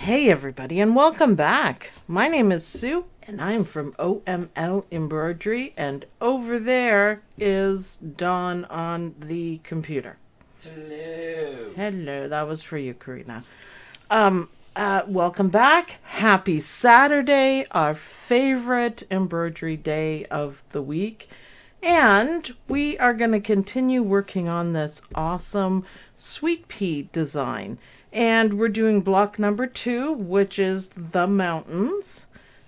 Hey everybody, and welcome back. My name is Sue and I'm from OML Embroidery, and over there is Dawn on the computer. Hello. Hello, that was for you, Karina. Welcome back. Happy Saturday, our favorite embroidery day of the week. And we are going to continue working on this awesome Sweet Pea design. And we're doing block number 2, which is the mountains.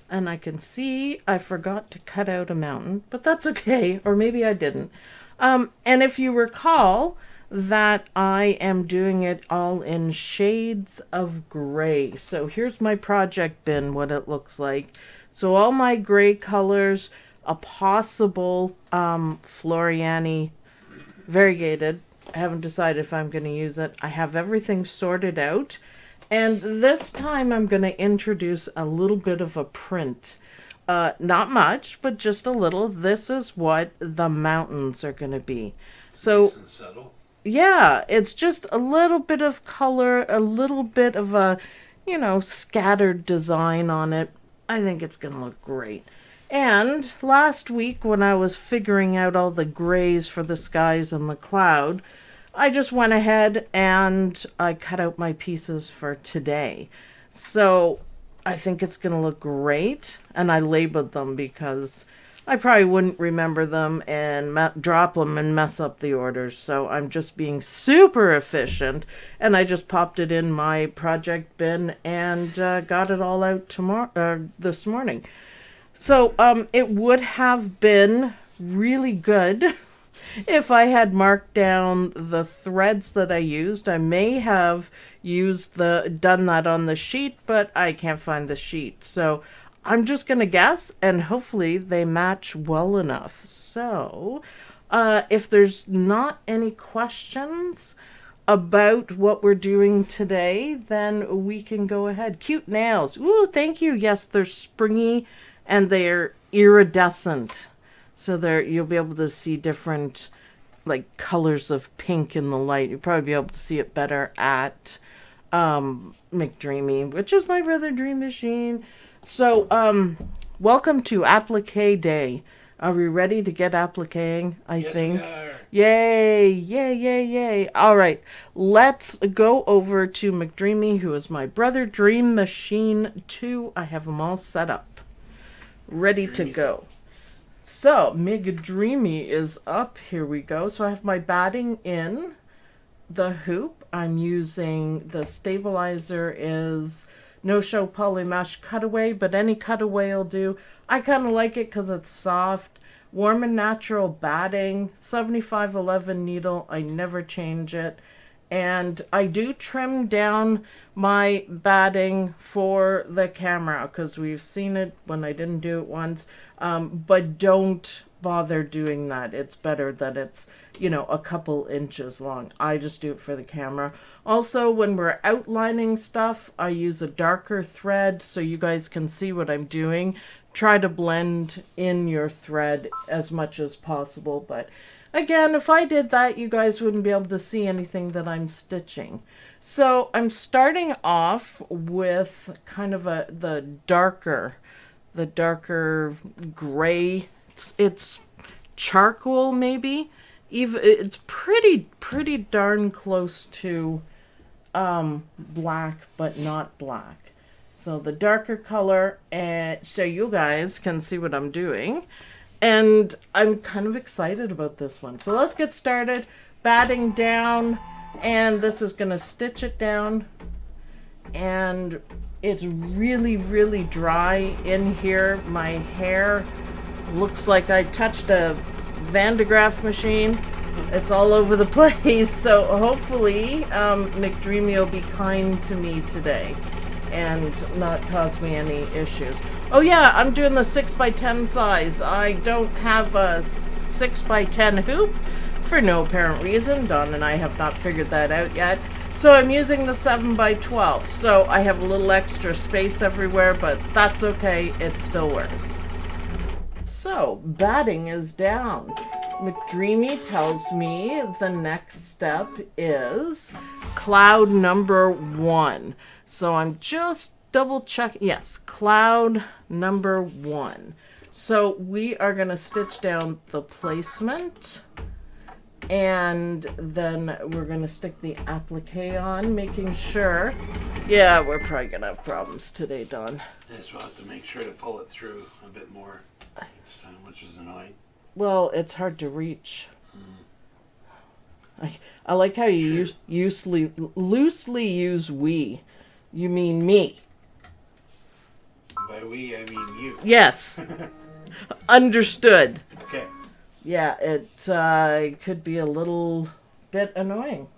And I can see I forgot to cut out a mountain, but that's okay. Or maybe I didn't. And if you recall that I am doing it all in shades of gray. So here's my project bin, what it looks like. So all my gray colors, a possible Floriani variegated. I haven't decided if I'm going to use it. I have everything sorted out. And this time I'm going to introduce a little bit of a print. Not much, but just a little. This is what the mountains are going to be. So, Nice and subtle. yeah, it's just a little bit of color, a little bit of a, scattered design on it. I think it's going to look great. And last week when I was figuring out all the grays for the skies and the cloud, I just went ahead and I cut out my pieces for today. So I think it's going to look great. And I labeled them because I probably wouldn't remember them and drop them and mess up the orders. So I'm just being super efficient. And I just popped it in my project bin and got it all out this morning. So it would have been really good if I had marked down the threads that I used. I may have done that on the sheet, but I can't find the sheet. So I'm just going to guess, and hopefully they match well enough. So if there's not any questions about what we're doing today, then we can go ahead. Cute nails. Ooh, thank you. Yes, they're springy. And they're iridescent, so you'll be able to see different colors of pink in the light. You'll probably be able to see it better at McDreamy, which is my brother Dream Machine. So welcome to applique day. Are we ready to get appliquing? I think. We are. Yay, yay, yay, yay. All right, let's go over to McDreamy, who is my brother Dream Machine 2. I have them all set up, ready to go. So McDreamy is up. Here we go. So I have my batting in the hoop. I'm using the stabilizer is No Show Poly Mesh Cutaway, but any cutaway will do. I kind of like it because it's soft. Warm and Natural batting, 7511 needle. I never change it. And I do trim down my batting for the camera because we've seen it when I didn't do it once. But don't bother doing that. It's better that it's, a couple inches long. I just do it for the camera. Also, when we're outlining stuff, I use a darker thread so you guys can see what I'm doing. Try to blend in your thread as much as possible, but again, if I did that, you guys wouldn't be able to see anything that I'm stitching. So I'm starting off with kind of the darker gray. It's charcoal maybe. Even it's pretty darn close to black, but not black. So the darker color, and so you guys can see what I'm doing. And I'm kind of excited about this one. So let's get started. Batting down, and this is going to stitch it down. And it's really, really dry in here. My hair looks like I touched a Van de Graaff machine. It's all over the place. So hopefully McDreamy will be kind to me today and not cause me any issues. Oh yeah, I'm doing the 6x10 size. I don't have a 6x10 hoop for no apparent reason. Dawn and I have not figured that out yet. So I'm using the 7x12. So I have a little extra space everywhere, but that's okay. It still works. So batting is down. McDreamy tells me the next step is cloud number 1. So I'm just double checking. Yes, cloud number 1. So we are going to stitch down the placement, and then we're going to stick the applique on, making sure. Yeah, we're probably going to have problems today, Dawn. Yes, we'll have to make sure to pull it through a bit more next time, which is annoying. Well, it's hard to reach. I like how you loosely use we. You mean me. By we, I mean you. Yes. Understood. Okay. Yeah, it could be a little bit annoying.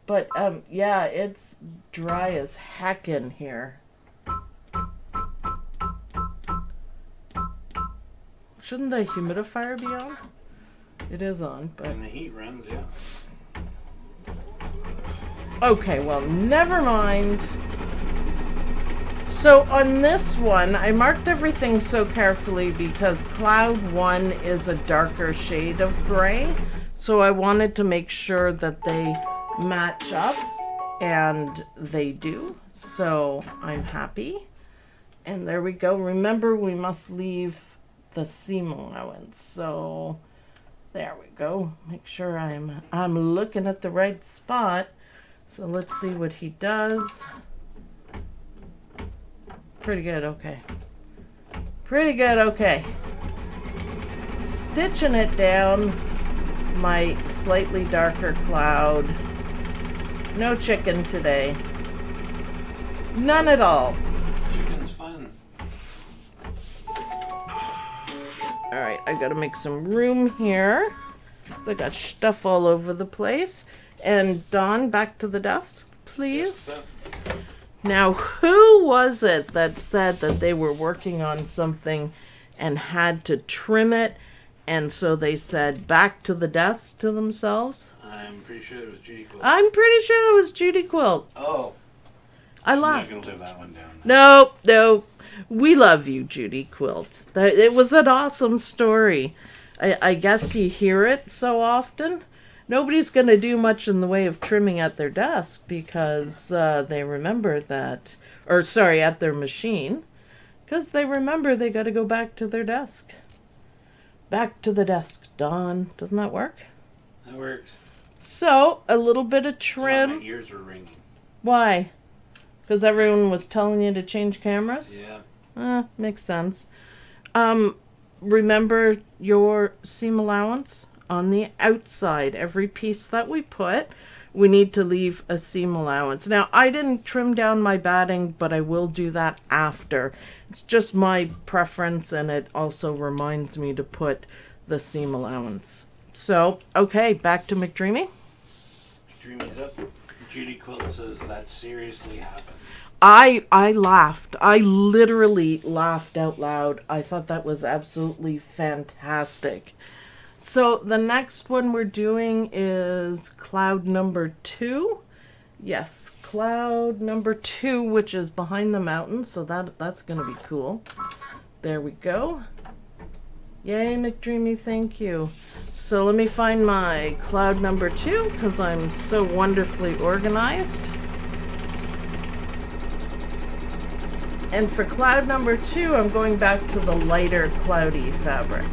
But, yeah, it's dry as heck in here. Shouldn't the humidifier be on? It is on, but... And the heat runs, yeah. Okay, well, never mind. So on this one, I marked everything so carefully because cloud 1 is a darker shade of gray. So I wanted to make sure that they match up, and they do. So I'm happy. And there we go. Remember, we must leave the seam allowance. So there we go. Make sure I'm looking at the right spot. So let's see what he does. Pretty good, okay. Pretty good, okay. Stitching it down my slightly darker cloud. No chicken today. None at all. Chicken's fun. Alright, I gotta make some room here. So I got stuff all over the place. And Dawn, back to the desk, please. Yes, Now, who was it that said that they were working on something and had to trim it, and so they said back to the desk to themselves? I'm pretty sure it was Judy Quilt. I'm pretty sure it was Judy Quilt. Oh. I I'm laughed. not going to live that one down. Nope, nope. We love you, Judy Quilt. It was an awesome story. I guess you hear it so often. Nobody's going to do much in the way of trimming at their desk because they remember that, or sorry, at their machine, because they remember they got to go back to their desk. Back to the desk, Dawn. Doesn't that work? That works. So, a little bit of That's why trim. my ears were ringing. Why? Because everyone was telling you to change cameras? Yeah. Makes sense. Remember your seam allowance? On the outside, every piece that we put, we need to leave a seam allowance. Now, I didn't trim down my batting, but I will do that after. It's just my preference, and it also reminds me to put the seam allowance. So, okay, back to McDreamy. McDreamy's up. Judy Quilt says that seriously happened. I laughed. I literally laughed out loud. I thought that was absolutely fantastic. So the next one we're doing is cloud number 2. Yes, cloud number 2, which is behind the mountain. So that's going to be cool. There we go. Yay, McDreamy, thank you. So let me find my cloud number 2 because I'm so wonderfully organized. And for cloud number 2, I'm going back to the lighter cloudy fabric,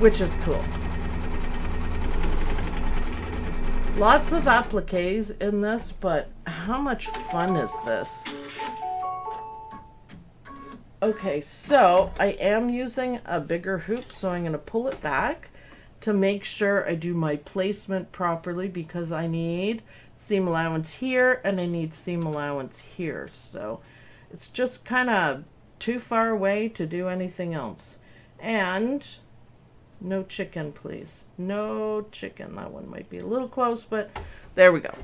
which is cool. Lots of appliques in this, but how much fun is this? Okay, so I am using a bigger hoop, so I'm going to pull it back to make sure I do my placement properly because I need seam allowance here and I need seam allowance here. So it's just kind of too far away to do anything else. And no chicken, please. No chicken. That one might be a little close, but there we go.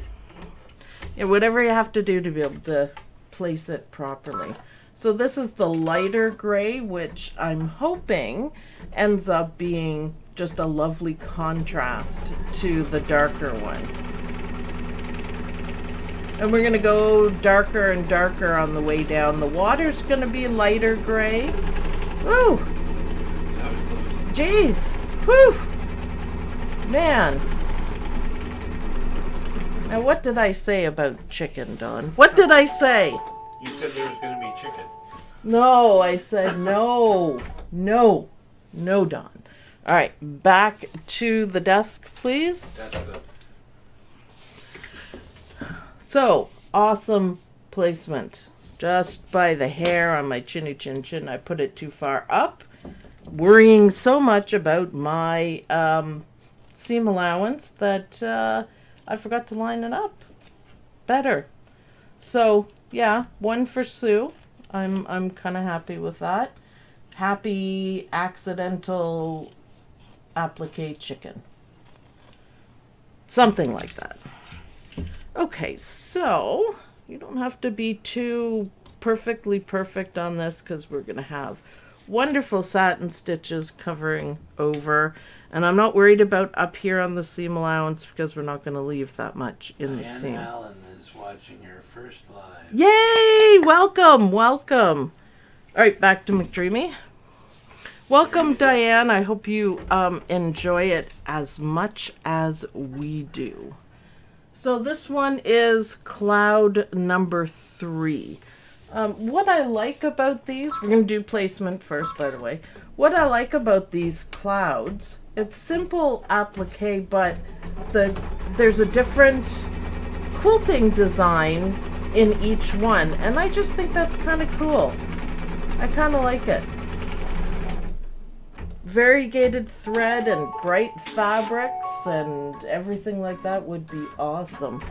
Yeah, whatever you have to do to be able to place it properly. So this is the lighter gray, which I'm hoping ends up being just a lovely contrast to the darker one. And we're going to go darker and darker on the way down. The water's going to be lighter gray. Woo! Jeez. Whew! Man. Now, what did I say about chicken, Dawn? What did I say? You said there was going to be chicken. No, I said no. No. No, Dawn. All right, back to the desk, please. That's up. So, awesome placement. Just by the hair on my chinny chin chin, I put it too far up. Worrying so much about my seam allowance that I forgot to line it up better. So yeah, 1 for Sue. I'm kind of happy with that. Happy accidental applique chicken. Something like that. Okay, so you don't have to be too perfectly perfect on this because we're going to have wonderful satin stitches covering over. And I'm not worried about up here on the seam allowance because we're not going to leave that much in the seam. Allen is watching your first live. Yay! Welcome, welcome. All right, back to McDreamy. Welcome, Diane. I hope you enjoy it as much as we do. So this one is cloud number 3. What I like about these, we're going to do placement first, by the way. What I like about these clouds, it's simple applique, but there's a different quilting design in each one. And I just think that's kind of cool. I kind of like it. Variegated thread and bright fabrics and everything like that would be awesome.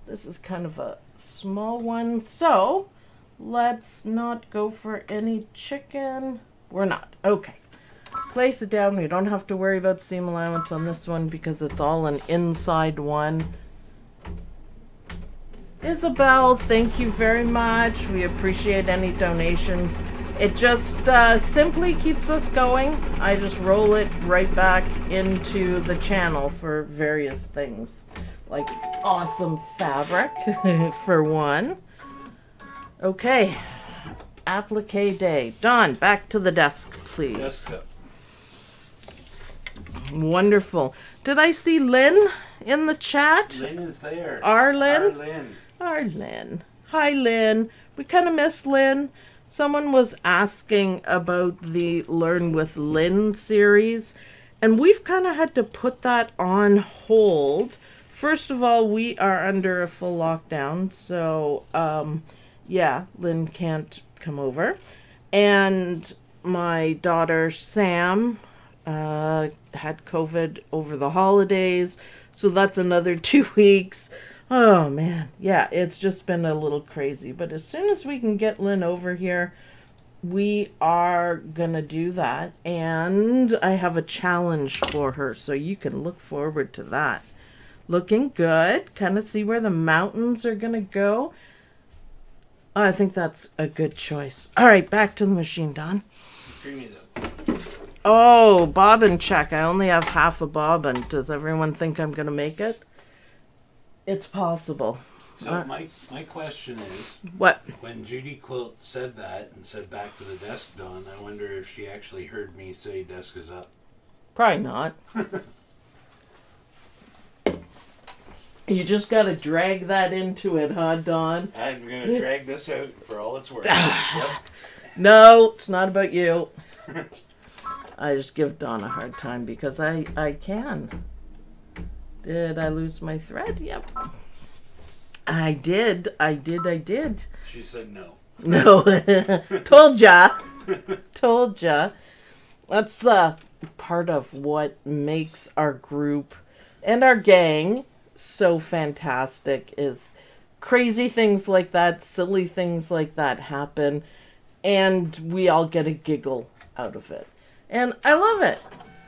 This is kind of a small one, so let's not go for any chicken. We're not. Okay. Place it down. We don't have to worry about seam allowance on this one because it's all an inside one. Isabel, thank you very much. We appreciate any donations. It just simply keeps us going. I just roll it right back into the channel for various things. Like awesome fabric, for one. Okay. Applique day. Dawn, back to the desk, please. Desk up. Wonderful. Did I see Lynn in the chat? Lynn is there. Our Lynn? Our Lynn. Our Lynn. Hi, Lynn. We kind of miss Lynn. Someone was asking about the Learn with Lynn series, and we've kind of had to put that on hold. First of all, we are under a full lockdown, so yeah, Lynn can't come over. And my daughter Sam had COVID over the holidays, so that's another 2 weeks. Oh man, yeah, it's just been a little crazy. But as soon as we can get Lynn over here, we are gonna do that. And I have a challenge for her, so you can look forward to that. Looking good. Kind of see where the mountains are gonna go. I think that's a good choice. All right, back to the machine, Don. Oh, bobbin check. I only have half a bobbin. Does everyone think I'm gonna make it? It's possible. So my question is, what? When Judy Quilt said that and said back to the desk, Dawn, I wonder if she actually heard me say desk is up. Probably not. You just got to drag that into it, huh, Dawn? I'm going to drag this out for all it's worth. Yep. No, it's not about you. I just give Dawn a hard time because I can. Did I lose my thread? Yep. I did. She said no. No. Told ya. Told ya. That's part of what makes our group and our gang so fantastic is crazy things like that, silly things like that happen, and we all get a giggle out of it. And I love it.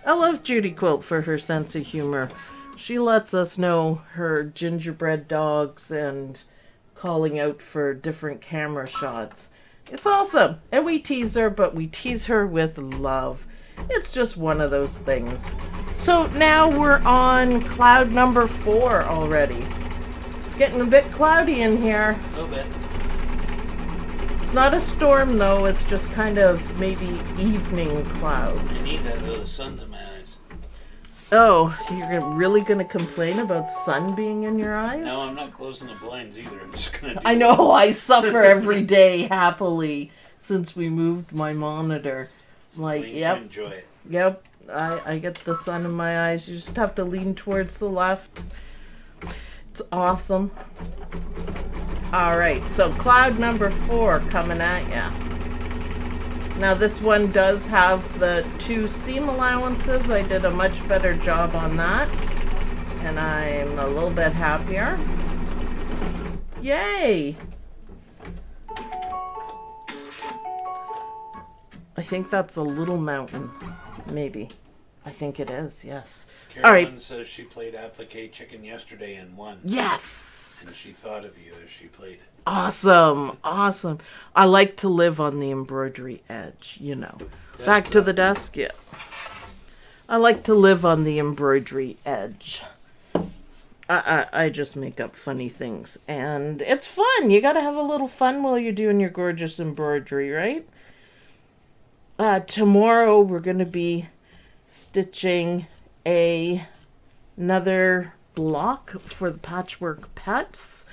I love Judy Quilt for her sense of humor. She lets us know her gingerbread dogs and calling out for different camera shots. It's awesome. And we tease her, but we tease her with love. It's just one of those things. So now we're on cloud number 4 already. It's getting a bit cloudy in here. A little bit. It's not a storm though, it's just kind of maybe evening clouds. I need that though, the sun's in my eyes. Oh, really gonna complain about sun being in your eyes? No, I'm not closing the blinds either. I'm just gonna. I know, I suffer every day happily since we moved my monitor. Like, yep. Enjoy it. Yep, I get the sun in my eyes. You just have to lean towards the left. It's awesome. All right, so cloud number 4 coming at ya. Now this one does have the 2 seam allowances. I did a much better job on that. And I'm a little bit happier. Yay! I think that's a little mountain. Maybe. I think it is, yes. Carolyn All right. says she played applique chicken yesterday and won. Yes! And she thought of you as she played it. Awesome, awesome. I like to live on the embroidery edge, you know. Back to the desk, yeah. I like to live on the embroidery edge. I just make up funny things. And it's fun. You got to have a little fun while you're doing your gorgeous embroidery, right? Tomorrow we're going to be stitching another block for the Patchwork Pets,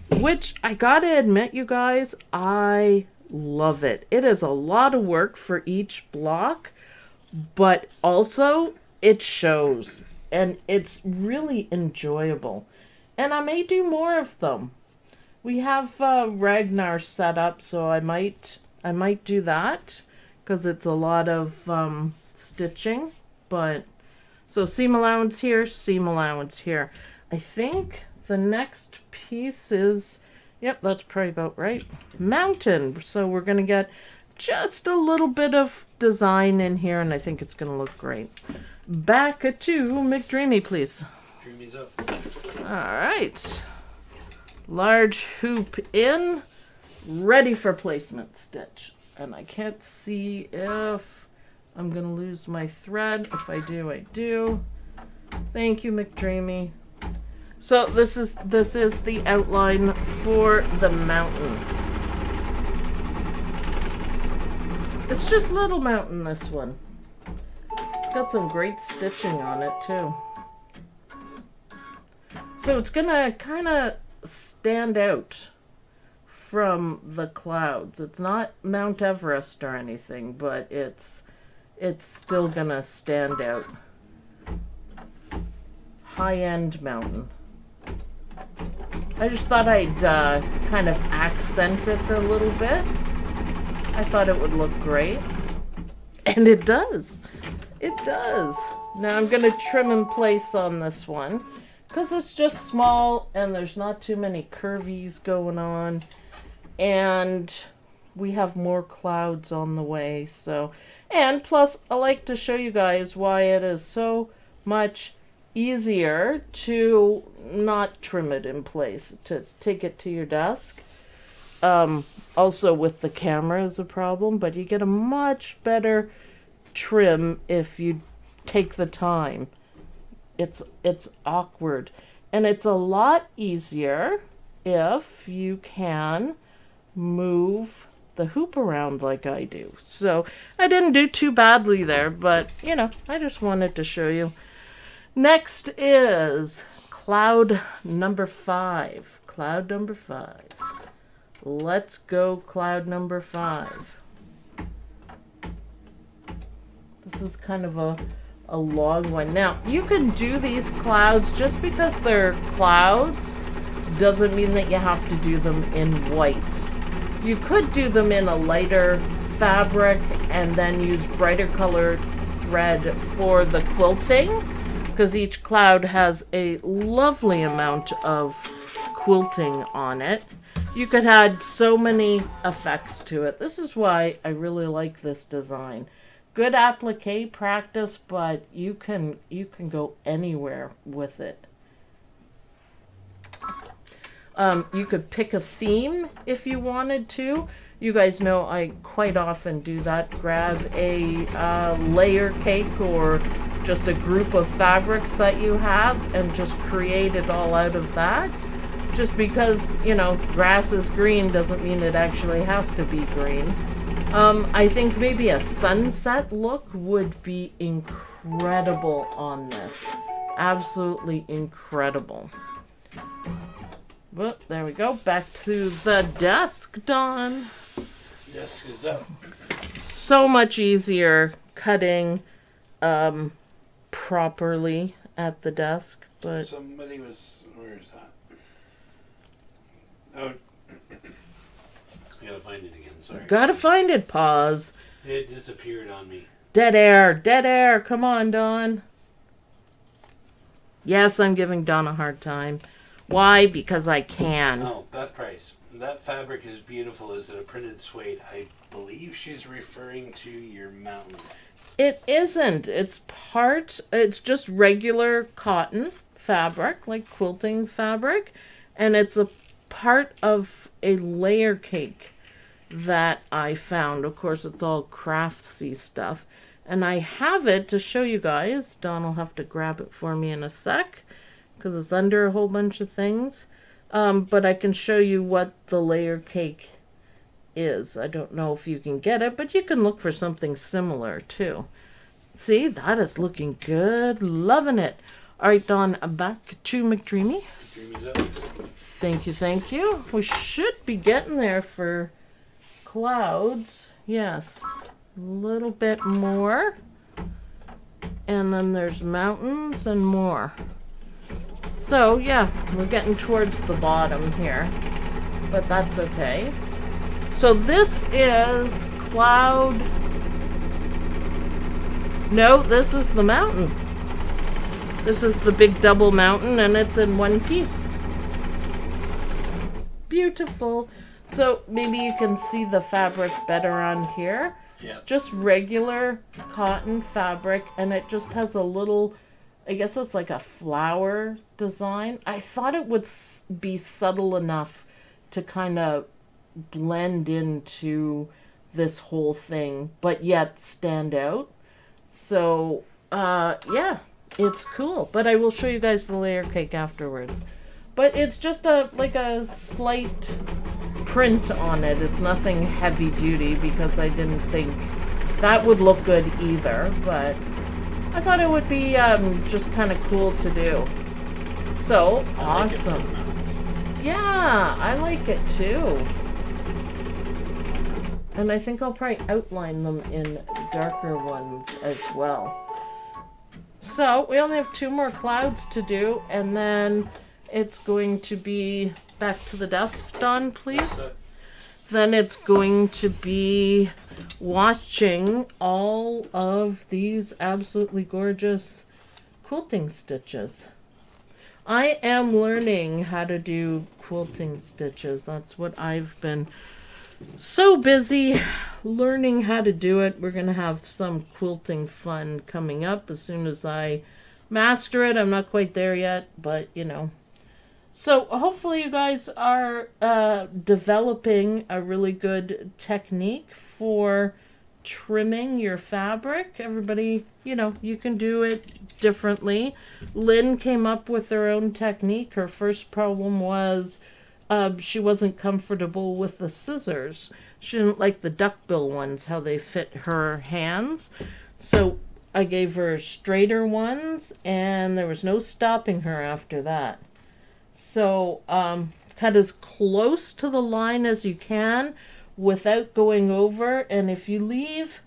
which I gotta admit, you guys, I love it. It is a lot of work for each block, but also it shows and it's really enjoyable. And I may do more of them. We have Ragnar set up, so I might do that because it's a lot of stitching. But so seam allowance here, seam allowance here. I think the next piece is, yep, that's probably about right, mountain. So we're going to get just a little bit of design in here, and I think it's going to look great. Back to McDreamy, please. Dreamy's up. All right. Large hoop in, ready for placement stitch. And I can't see if I'm going to lose my thread. If I do, I do. Thank you, McDreamy. So this is the outline for the mountain. It's just Little Mountain, this one. It's got some great stitching on it too. So it's gonna kind of stand out from the clouds. It's not Mount Everest or anything, but it's still gonna stand out. High-end mountain. I just thought I'd kind of accent it a little bit. I thought it would look great. And it does. It does. Now I'm going to trim in place on this one because it's just small and there's not too many curvies going on. And we have more clouds on the way. So, and plus I like to show you guys why it is so much easier to not trim it in place, to take it to your desk. Also with the camera is a problem, but you get a much better trim if you take the time. It's awkward, and it's a lot easier if you can move the hoop around like I do. So I didn't do too badly there, but you know, I just wanted to show you. Next is cloud number 5. Cloud number 5. Let's go cloud number 5. This is kind of a long one. Now, you can do these clouds just because they're clouds doesn't mean that you have to do them in white. You could do them in a lighter fabric and then use brighter colored thread for the quilting, because each cloud has a lovely amount of quilting on it. You could add so many effects to it. This is why I really like this design. Good applique practice, but you can go anywhere with it. You could pick a theme if you wanted to. You guys know I quite often do that. Grab a layer cake or just a group of fabrics that you have and just create it all out of that. Just because, you know, grass is green doesn't mean it actually has to be green. I think maybe a sunset look would be incredible on this. Absolutely incredible. Well, there we go. Back to the desk, Dawn. Desk is up. So much easier cutting properly at the desk, but Somebody was... Where is that? Oh. I gotta find it again, sorry. gotta find it. Pause. It disappeared on me. Dead air. Dead air. Come on, Dawn. Yes, I'm giving Dawn a hard time. Why? Because I can. Oh, Beth Price. That fabric is beautiful. Is it a printed suede? I believe she's referring to your mountain. It isn't. It's just regular cotton fabric, like quilting fabric. And it's a part of a layer cake that I found. Of course, it's all craftsy stuff. And I have it to show you guys. Dawn will have to grab it for me in a sec, because it's under a whole bunch of things. But I can show you what the layer cake is. I don't know if you can get it, but you can look for something similar too. See, that is looking good. Loving it. All right, Dawn, back to McDreamy. McDreamy's up. Thank you, thank you. We should be getting there for clouds. Yes, a little bit more. And then there's mountains and more. So, yeah, we're getting towards the bottom here, but that's okay. So this is cloud. No, this is the mountain. This is the big double mountain, and it's in one piece. Beautiful. So maybe you can see the fabric better on here. Yeah. It's just regular cotton fabric, and it just has a little, I guess it's like a flower design. I thought it would be subtle enough to kind of blend into this whole thing, but yet stand out. So, yeah, it's cool. But I will show you guys the layer cake afterwards. But it's just like a slight print on it. It's nothing heavy duty, because I didn't think that would look good either. But I thought it would be just kind of cool to do. So, awesome. Yeah, I like it too. And I think I'll probably outline them in darker ones as well. So, we only have 2 more clouds to do, and then it's going to be back to the desk, Dawn, please. Then it's going to be watching all of these absolutely gorgeous quilting stitches. I am learning how to do quilting stitches. That's what I've been so busy learning how to do it. We're going to have some quilting fun coming up as soon as I master it. I'm not quite there yet, but you know. So hopefully you guys are developing a really good technique for trimming your fabric. Everybody, you know, you can do it differently. Lynn came up with her own technique. Her first problem was she wasn't comfortable with the scissors. She didn't like the duckbill ones, how they fit her hands. So I gave her straighter ones, and there was no stopping her after that. So cut as close to the line as you can without going over. And if you leave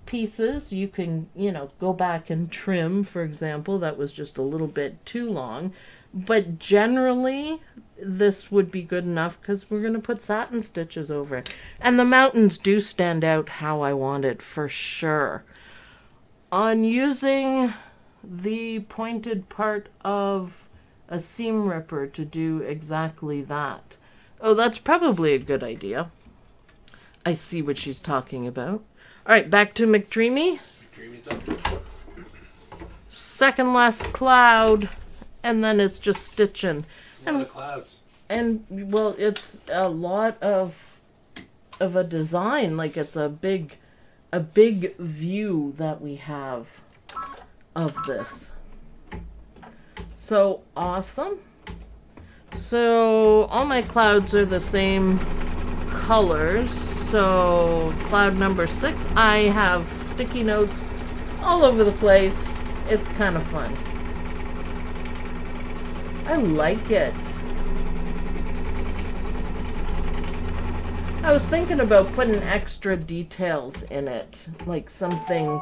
pieces, you can, you know, go back and trim. For example, that was just a little bit too long. But generally, this would be good enough, because we're going to put satin stitches over it. And the mountains do stand out how I want it, for sure. On using the pointed part of a seam ripper to do exactly that. Oh, that's probably a good idea. I see what she's talking about. All right, back to McDreamy. McDreamy's up. Second last cloud, and then it's just stitching. A lot of clouds. And well, it's a lot of a design. Like, it's a big view that we have of this. So awesome. So all my clouds are the same colors. So cloud number 6, I have sticky notes all over the place. It's kind of fun. I like it. I was thinking about putting extra details in it, like something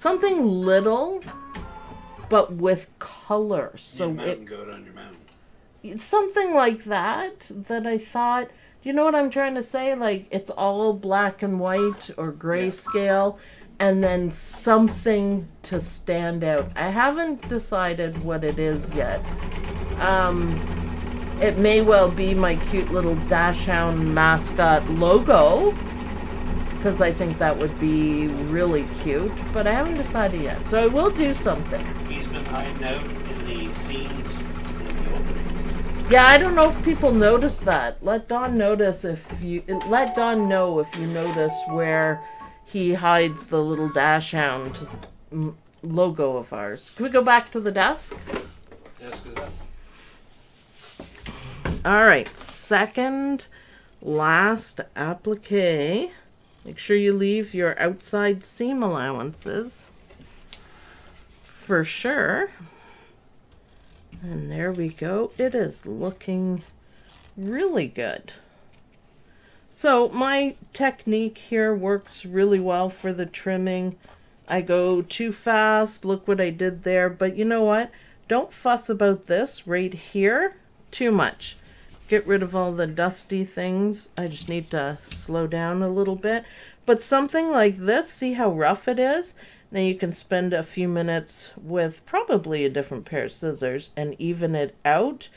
little, but with color. So mountain goat on your mountain. It's something like that I thought. Do you know what I'm trying to say? Like it's all black and white or grayscale, and then something to stand out. I haven't decided what it is yet. It may well be my cute little Dachshund mascot logo, because I think that would be really cute, but I haven't decided yet. So I will do something. He's been hiding out in the scenes in the opening. Yeah, I don't know if people notice that. Let Dawn know if you notice where he hides the little Dachshund logo of ours. Can we go back to the desk? Desk is up. All right, second last applique. Make sure you leave your outside seam allowances for sure. And there we go. It is looking really good. So my technique here works really well for the trimming. I go too fast. Look what I did there. But you know what? Don't fuss about this right here too much. Get rid of all the dusty things. I just need to slow down a little bit. But something like this, see how rough it is? Now you can spend a few minutes with probably a different pair of scissors and even it out.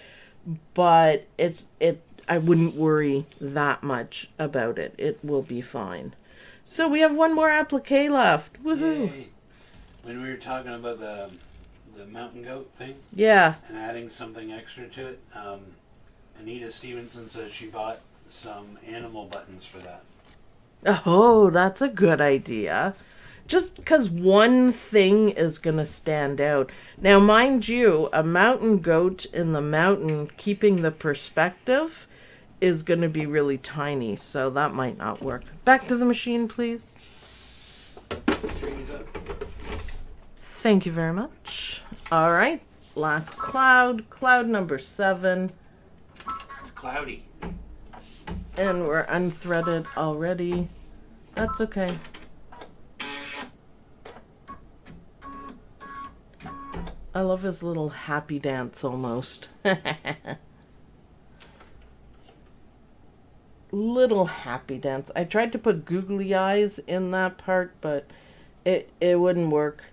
But I wouldn't worry that much about it. It will be fine. So we have one more applique left. Woohoo! Yay. When we were talking about the mountain goat thing, yeah, and adding something extra to it, Anita Stevenson says she bought some animal buttons for that. Oh, that's a good idea. Just because one thing is going to stand out. Now, mind you, a mountain goat in the mountain, keeping the perspective, is going to be really tiny, so that might not work. Back to the machine, please. Thank you very much. All right, last cloud, cloud number 7. It's cloudy. And we're unthreaded already. That's okay. I love his little happy dance almost. Little happy dance. I tried to put googly eyes in that part, but it wouldn't work.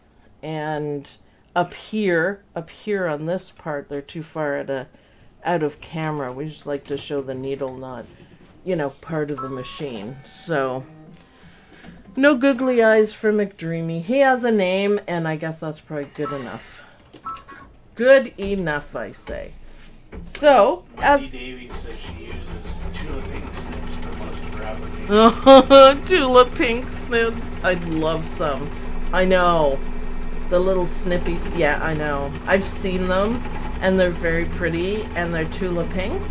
And up here on this part, they're too far out of camera. We just like to show the needle, not, part of the machine. So no googly eyes for McDreamy. He has a name, and I guess that's probably good enough. Good enough, I say. So, as Davy says she uses Tula pink snips for most of her applications. Tula pink snips. I'd love some. I know. The little snippy. Yeah, I know. I've seen them, and they're very pretty, and they're Tula pink,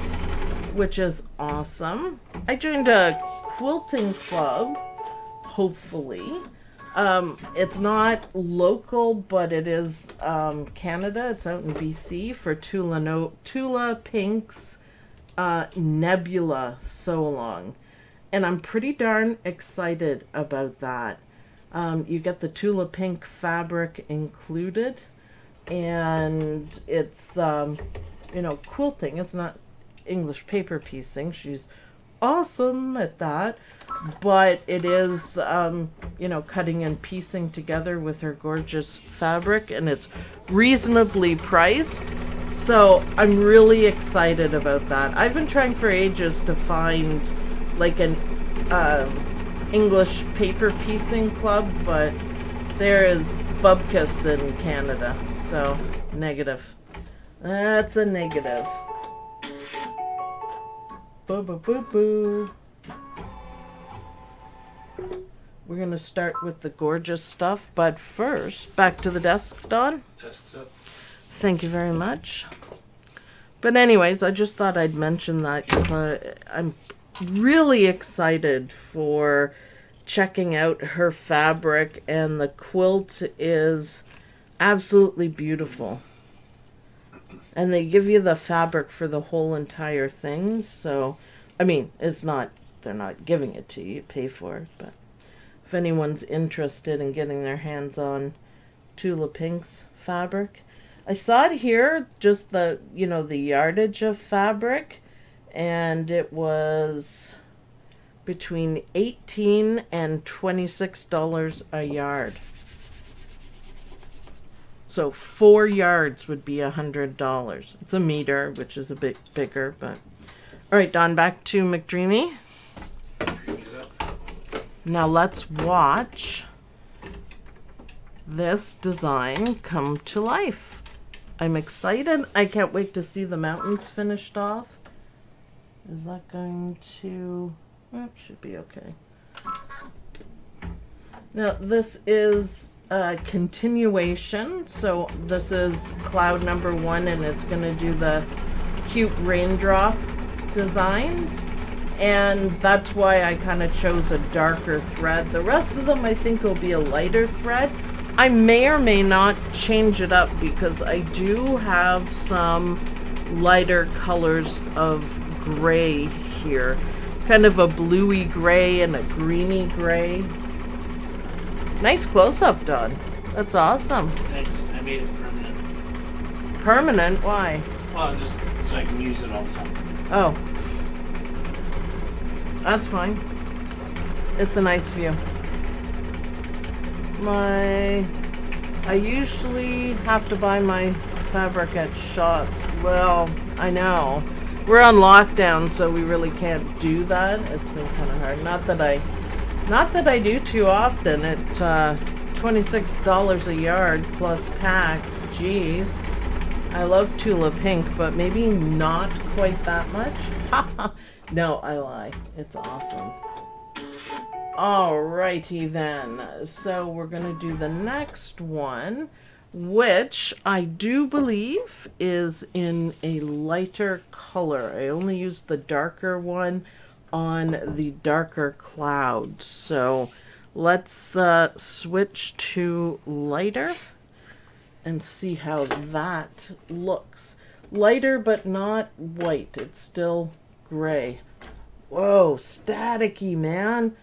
which is awesome. I joined a quilting club, hopefully. It's not local, but it is Canada. It's out in BC for Tula Pink's Nebula Sew-Along. And I'm pretty darn excited about that. You get the Tula Pink fabric included, and it's, quilting. It's not English paper piecing. She's awesome at that, but it is, cutting and piecing together with her gorgeous fabric, and it's reasonably priced. So I'm really excited about that. I've been trying for ages to find like an English paper piecing club, but there is Bubkus in Canada, so negative. That's a negative. Boo boo boo boo. We're gonna start with the gorgeous stuff, but first, back to the desk, Dawn. Desk's up. Thank you very much. But anyways, I just thought I'd mention that because I'm really excited for checking out her fabric, and the quilt is absolutely beautiful. And they give you the fabric for the whole entire thing, so I mean, it's not, they're not giving it to you, you pay for it, but if anyone's interested in getting their hands on Tula Pink's fabric. I saw it here, just the, you know, the yardage of fabric, and it was between $18 and $26 a yard. So 4 yards would be $100. It's a meter, which is a bit bigger, but all right, Don, back to McDreamy. Now let's watch this design come to life. I'm excited. I can't wait to see the mountains finished off. Is that going to... Well, it should be okay. Now, this is a continuation. So this is cloud number 1, and it's going to do the cute raindrop designs. And that's why I kind of chose a darker thread. The rest of them, I think, will be a lighter thread. I may or may not change it up because I do have some lighter colors of gray here. Kind of a bluey gray and a greeny gray. Nice close-up, Don. That's awesome. Thanks. I made it permanent. Permanent? Why? Well, just so I can use it all the time. Oh. That's fine. It's a nice view. I usually have to buy my fabric at shops. Well, I know. We're on lockdown, so we really can't do that. It's been kind of hard. Not that I do too often. At $26 a yard plus tax. Jeez. I love Tula Pink, but maybe not quite that much. No, I lie. It's awesome. Alrighty then, so we're going to do the next one, which I do believe is in a lighter color. I only used the darker one on the darker cloud. So let's switch to lighter and see how that looks. Lighter but not white, it's still gray. Whoa, staticky, man.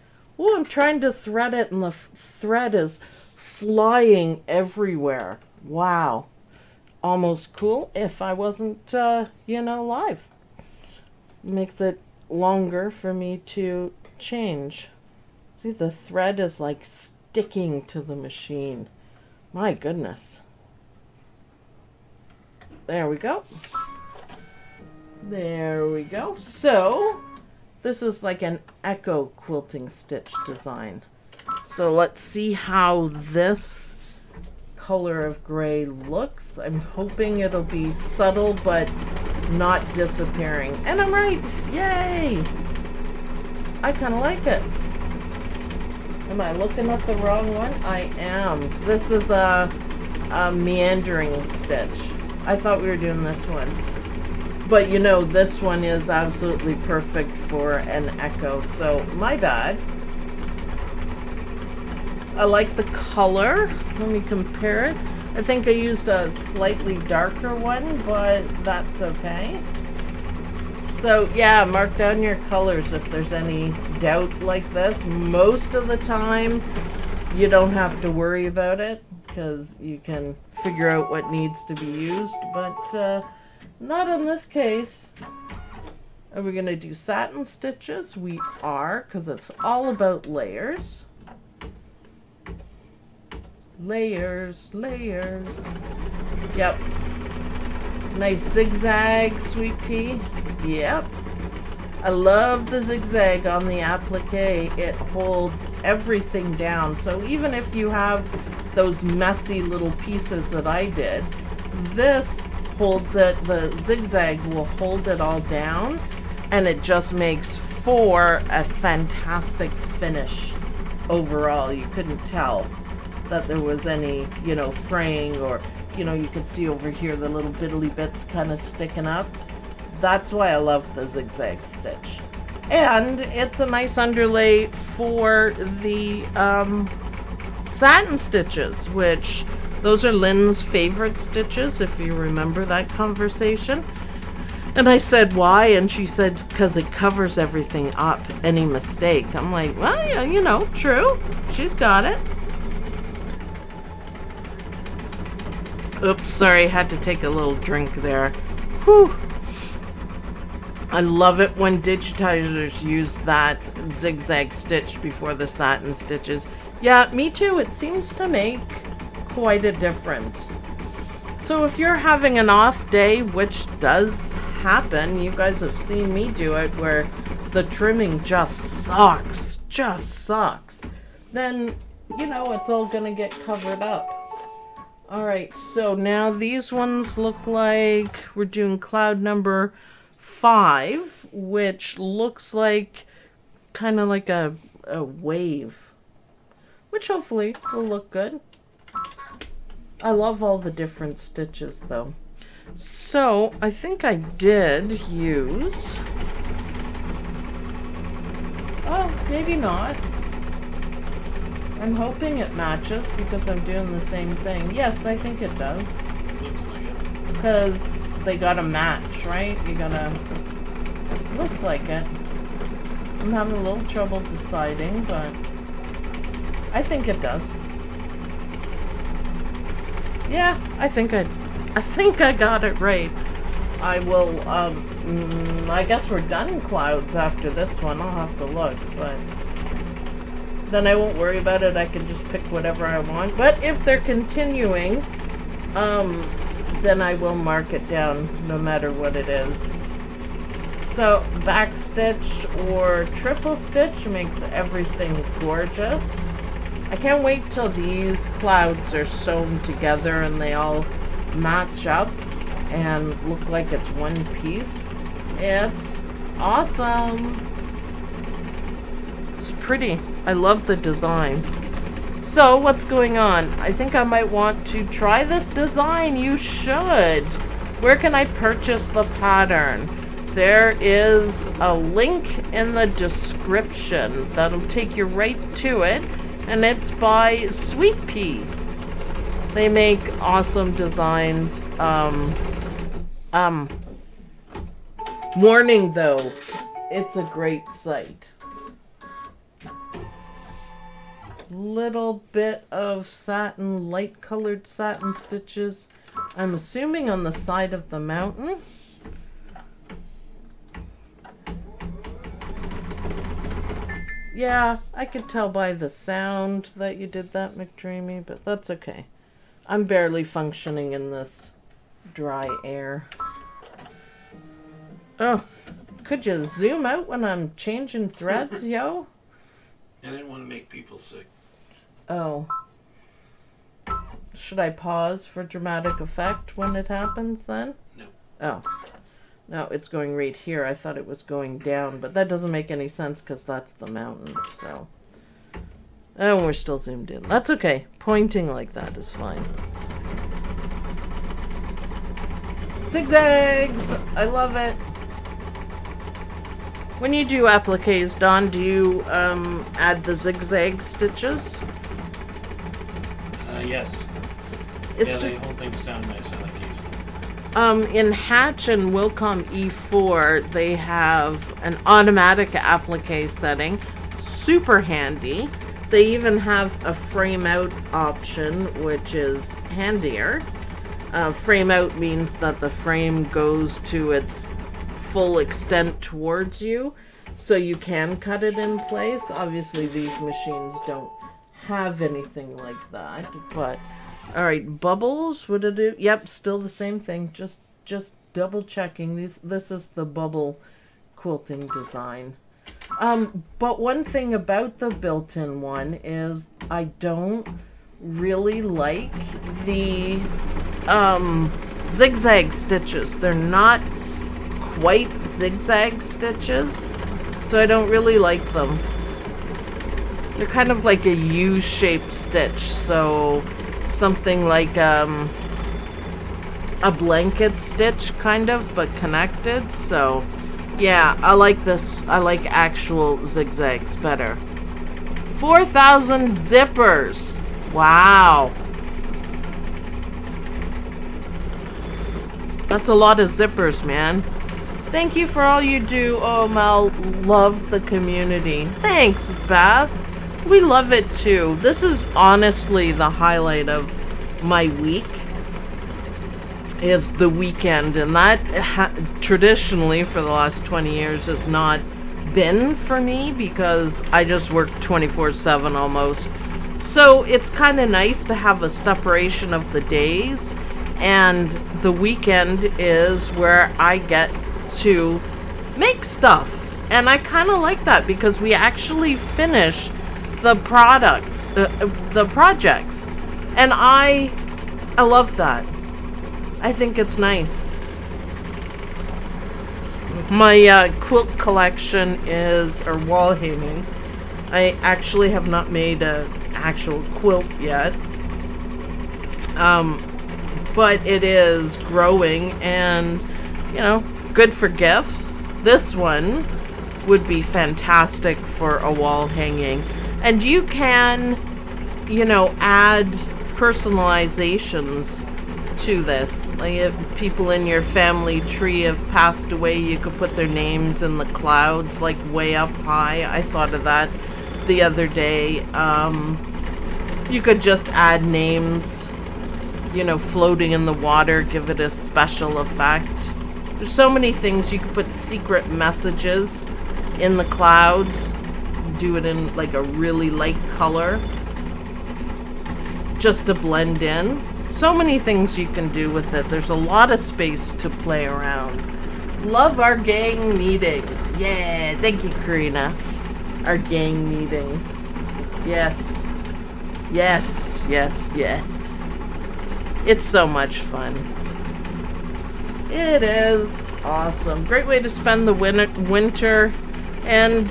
Oh, I'm trying to thread it and the thread is flying everywhere. Wow. Almost cool if I wasn't, you know, live. Makes it longer for me to change. See, the thread is like sticking to the machine. My goodness. There we go. There we go. So this is like an echo quilting stitch design. So let's see how this color of gray looks. I'm hoping it'll be subtle but not disappearing. And I'm right. Yay! I kind of like it. Am I looking at the wrong one? I am. This is a meandering stitch. I thought we were doing this one. But you know, this one is absolutely perfect for an echo, so my bad. I like the color. Let me compare it. I think I used a slightly darker one, but that's okay. So yeah, mark down your colors if there's any doubt like this. Most of the time, you don't have to worry about it because you can figure out what needs to be used, but not in this case. Are we going to do satin stitches? We are, because it's all about layers. Layers, layers. Yep. Nice zigzag, Sweet Pea. Yep. I love the zigzag on the applique. It holds everything down. So even if you have those messy little pieces that I did, this the zigzag will hold it all down, and it just makes for a fantastic finish overall. You couldn't tell that there was any, you know, fraying, or, you know, you could see over here the little biddly bits kind of sticking up. That's why I love the zigzag stitch. And it's a nice underlay for the satin stitches, which those are Lynn's favorite stitches, if you remember that conversation. And I said, why? And she said, because it covers everything up, any mistake. I'm like, well, yeah, you know, true. She's got it. Oops, sorry, had to take a little drink there. Whew. I love it when digitizers use that zigzag stitch before the satin stitches. Yeah, me too. It seems to make quite a difference. So if you're having an off day, which does happen, you guys have seen me do it, where the trimming just sucks, then, you know, it's all gonna get covered up. All right, so now these ones look like we're doing cloud number 5, which looks like kind of like a wave, which hopefully will look good. I love all the different stitches though. So I think I did use, oh, maybe not. I'm hoping it matches because I'm doing the same thing. Yes, I think it does. Looks like it. Because they gotta match, right? You gotta, looks like it. I'm having a little trouble deciding, but I think it does. Yeah, I think I got it right. I will, I guess we're done in clouds after this one. I'll have to look, but then I won't worry about it. I can just pick whatever I want. But if they're continuing, then I will mark it down no matter what it is. So back stitch or triple stitch makes everything gorgeous. I can't wait till these clouds are sewn together and they all match up and look like it's one piece. It's awesome. It's pretty. I love the design. So what's going on? I think I might want to try this design. You should. Where can I purchase the pattern? There is a link in the description that'll take you right to it. And it's by Sweet Pea. They make awesome designs. Warning though, it's a great site. Little bit of satin, light colored satin stitches. I'm assuming on the side of the mountain. Yeah, I could tell by the sound that you did that, McDreamy, but that's okay. I'm barely functioning in this dry air. Oh, could you zoom out when I'm changing threads, yo? I didn't want to make people sick. Oh. Should I pause for dramatic effect when it happens then? No. Oh. No, it's going right here. I thought it was going down, but that doesn't make any sense because that's the mountain, so. Oh, we're still zoomed in. That's okay. Pointing like that is fine. Zigzags! I love it. When you do appliques, Dawn, do you add the zigzag stitches? Yes. It's yeah, just they hold things down nice. I like using them. in Hatch and Wilcom E4, they have an automatic applique setting. Super handy. They even have a frame out option, which is handier. Frame out means that the frame goes to its full extent towards you, so you can cut it in place. Obviously, these machines don't have anything like that, but all right, bubbles, would it do? Yep, still the same thing. Just double checking. This is the bubble quilting design. But one thing about the built-in one is I don't really like the zigzag stitches. They're not quite zigzag stitches, so I don't really like them. They're kind of like a U-shaped stitch, so something like a blanket stitch kind of, but connected. So Yeah, I like this. I like actual zigzags better. 4,000 zippers. Wow. That's a lot of zippers, man. Thank you for all you do, oh Mel. Love the community. Thanks, Beth. We love it too. This is honestly the highlight of my week. Is the weekend, and that traditionally for the last 20 years has not been for me because I just work 24/7 almost. So it's kind of nice to have a separation of the days, and the weekend is where I get to make stuff, and I kind of like that because we actually finish the projects, and I love that. I think it's nice. My quilt collection is, or wall hanging. I actually have not made an actual quilt yet. But it is growing and, you know, good for gifts. This one would be fantastic for a wall hanging. And you can, you know, add personalizations to this. Like if people in your family tree have passed away, you could put their names in the clouds, like way up high. I thought of that the other day. You could just add names, you know, floating in the water, give it a special effect. There's so many things. You could put secret messages in the clouds, do it in like a really light color just to blend in. So many things you can do with it. There's a lot of space to play around. Love our gang meetings. Yeah, thank you, Karina. Our gang meetings. Yes. Yes, yes, yes. It's so much fun. It is awesome. Great way to spend the winter. And,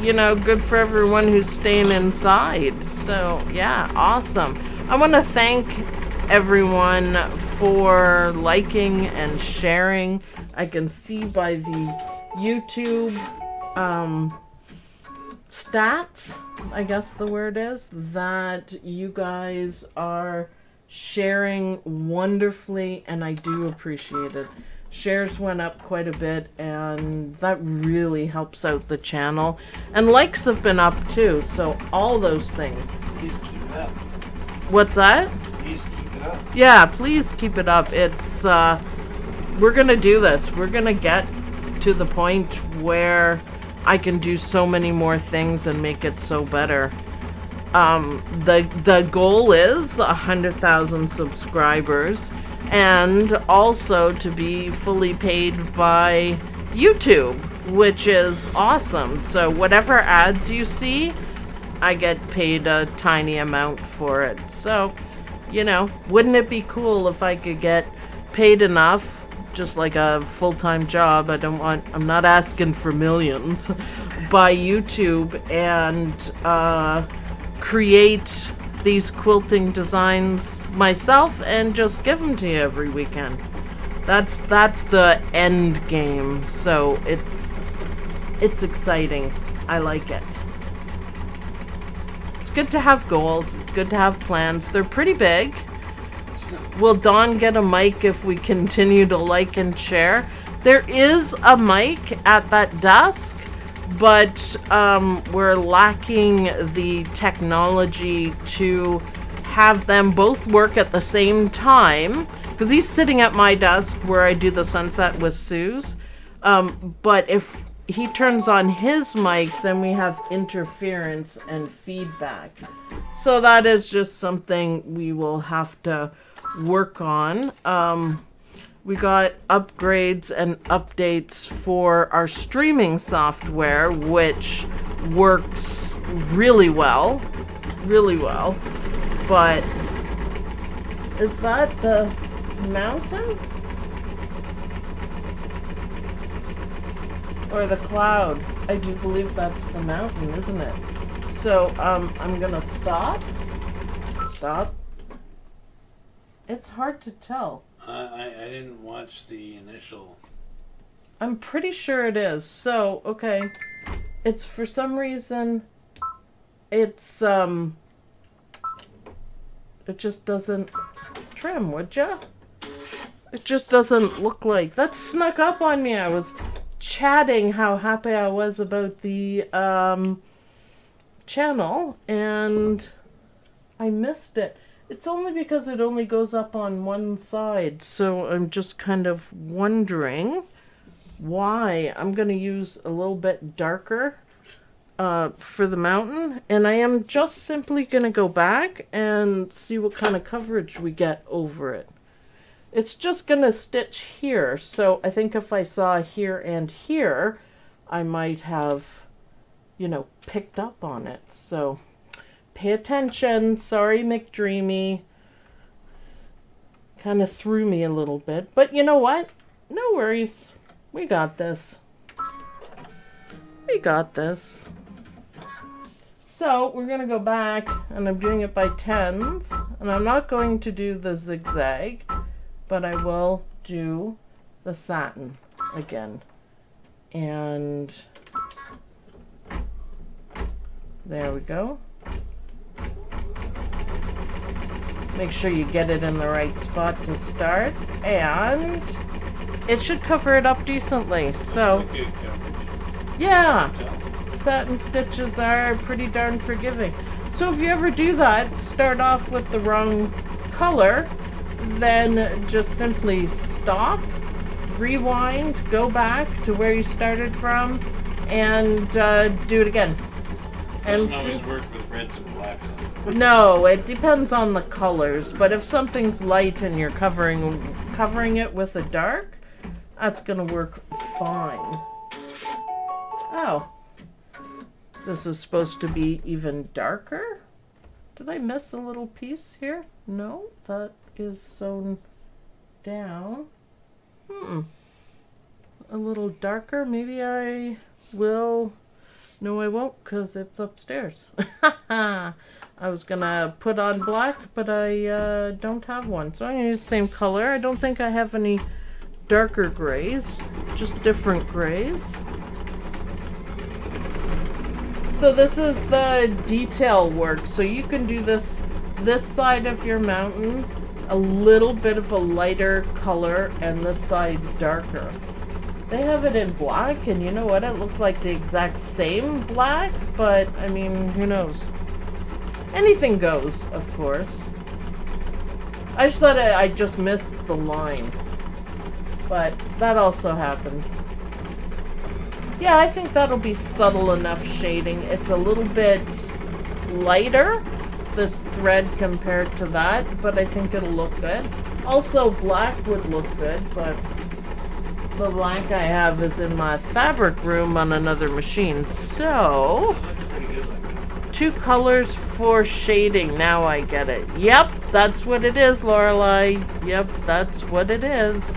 you know, good for everyone who's staying inside. So, yeah, awesome. I want to thank everyone for liking and sharing. I can see by the YouTube stats, I guess the word is, that you guys are sharing wonderfully, and I do appreciate it. Shares went up quite a bit, and that really helps out the channel. And likes have been up too, so all those things. Please keep it up. What's that? Please keep it up. Yeah, please keep it up. It's, we're gonna do this. We're gonna get to the point where I can do so many more things and make it so better. The goal is 100,000 subscribers, and also to be fully paid by YouTube, which is awesome. So whatever ads you see, I get paid a tiny amount for it. So, you know, wouldn't it be cool if I could get paid enough, just like a full-time job? I'm not asking for millions, by YouTube, and create these quilting designs myself and just give them to you every weekend. That's the end game. So it's exciting. I like it. It's good to have goals. It's good to have plans. They're pretty big. Will Dawn get a mic if we continue to like and share? There is a mic at that desk, but we're lacking the technology to have them both work at the same time, because he's sitting at my desk where I do the sunset with Sue's. But if he turns on his mic, then we have interference and feedback. So that is just something we will have to work on. We got upgrades and updates for our streaming software, which works really well. Really well. But is that the mountain? Or the cloud? I do believe that's the mountain, isn't it? So, I'm gonna stop. Stop. It's hard to tell. I didn't watch the initial I'm pretty sure it is. So, okay. It's for some reason, it's, it just doesn't trim, would ya? It just doesn't look like. That snuck up on me. I was chatting how happy I was about the, channel, and I missed it. It's only because it only goes up on one side, so I'm just kind of wondering why. I'm going to use a little bit darker for the mountain, and I am just simply going to go back and see what kind of coverage we get over it. It's just going to stitch here, so I think if I saw here and here, I might have, you know, picked up on it. So pay attention. Sorry, McDreamy. Kind of threw me a little bit, but you know what? No worries. We got this. We got this. So we're going to go back, and I'm doing it by tens, and I'm not going to do the zigzag, but I will do the satin again. And there we go. Make sure you get it in the right spot to start, and it should cover it up decently. So, yeah, satin stitches are pretty darn forgiving. So if you ever do that, start off with the wrong color, then just simply stop, rewind, go back to where you started from, and do it again. And doesn't always work with reds and blacks. No, it depends on the colors, but if something's light and you're covering it with a dark, that's gonna work fine. Oh, this is supposed to be even darker? Did I miss a little piece here? No, that is sewn down. A little darker. Maybe I will. No, I won't, because it's upstairs. I was gonna put on black, but I don't have one, so I'm gonna use the same color. I don't think I have any darker grays, just different grays. So this is the detail work. So you can do this side of your mountain a little bit of a lighter color and this side darker. They have it in black, and you know what? It looked like the exact same black, but I mean, who knows? Anything goes, of course. I just thought I just missed the line, but that also happens. Yeah, I think that'll be subtle enough shading. It's a little bit lighter, this thread, compared to that, but I think it'll look good. Also, black would look good, but the black I have is in my fabric room on another machine. So, 2 colors for shading. Now I get it. Yep, that's what it is, Lorelei. Yep, that's what it is.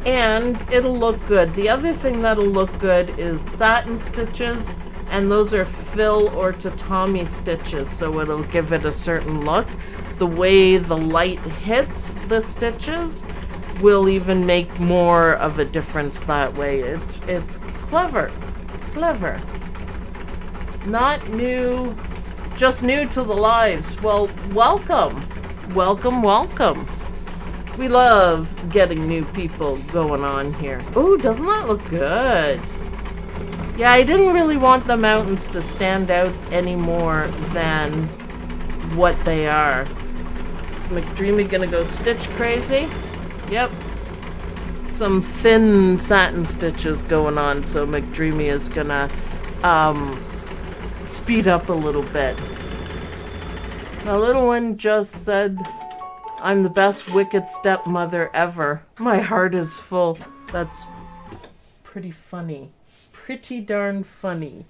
And it'll look good. The other thing that'll look good is satin stitches, and those are fill or tatami stitches, so it'll give it a certain look. The way the light hits the stitches will even make more of a difference that way. It's clever. Clever. Not new, just new to the lives. Well, welcome. Welcome, welcome. We love getting new people going on here. Ooh, doesn't that look good? Yeah, I didn't really want the mountains to stand out any more than what they are. Is McDreamy gonna go stitch crazy? Yep. Some thin satin stitches going on, so McDreamy is gonna speed up a little bit. My little one just said, "I'm the best wicked stepmother ever. My heart is full." That's pretty funny. Pretty darn funny.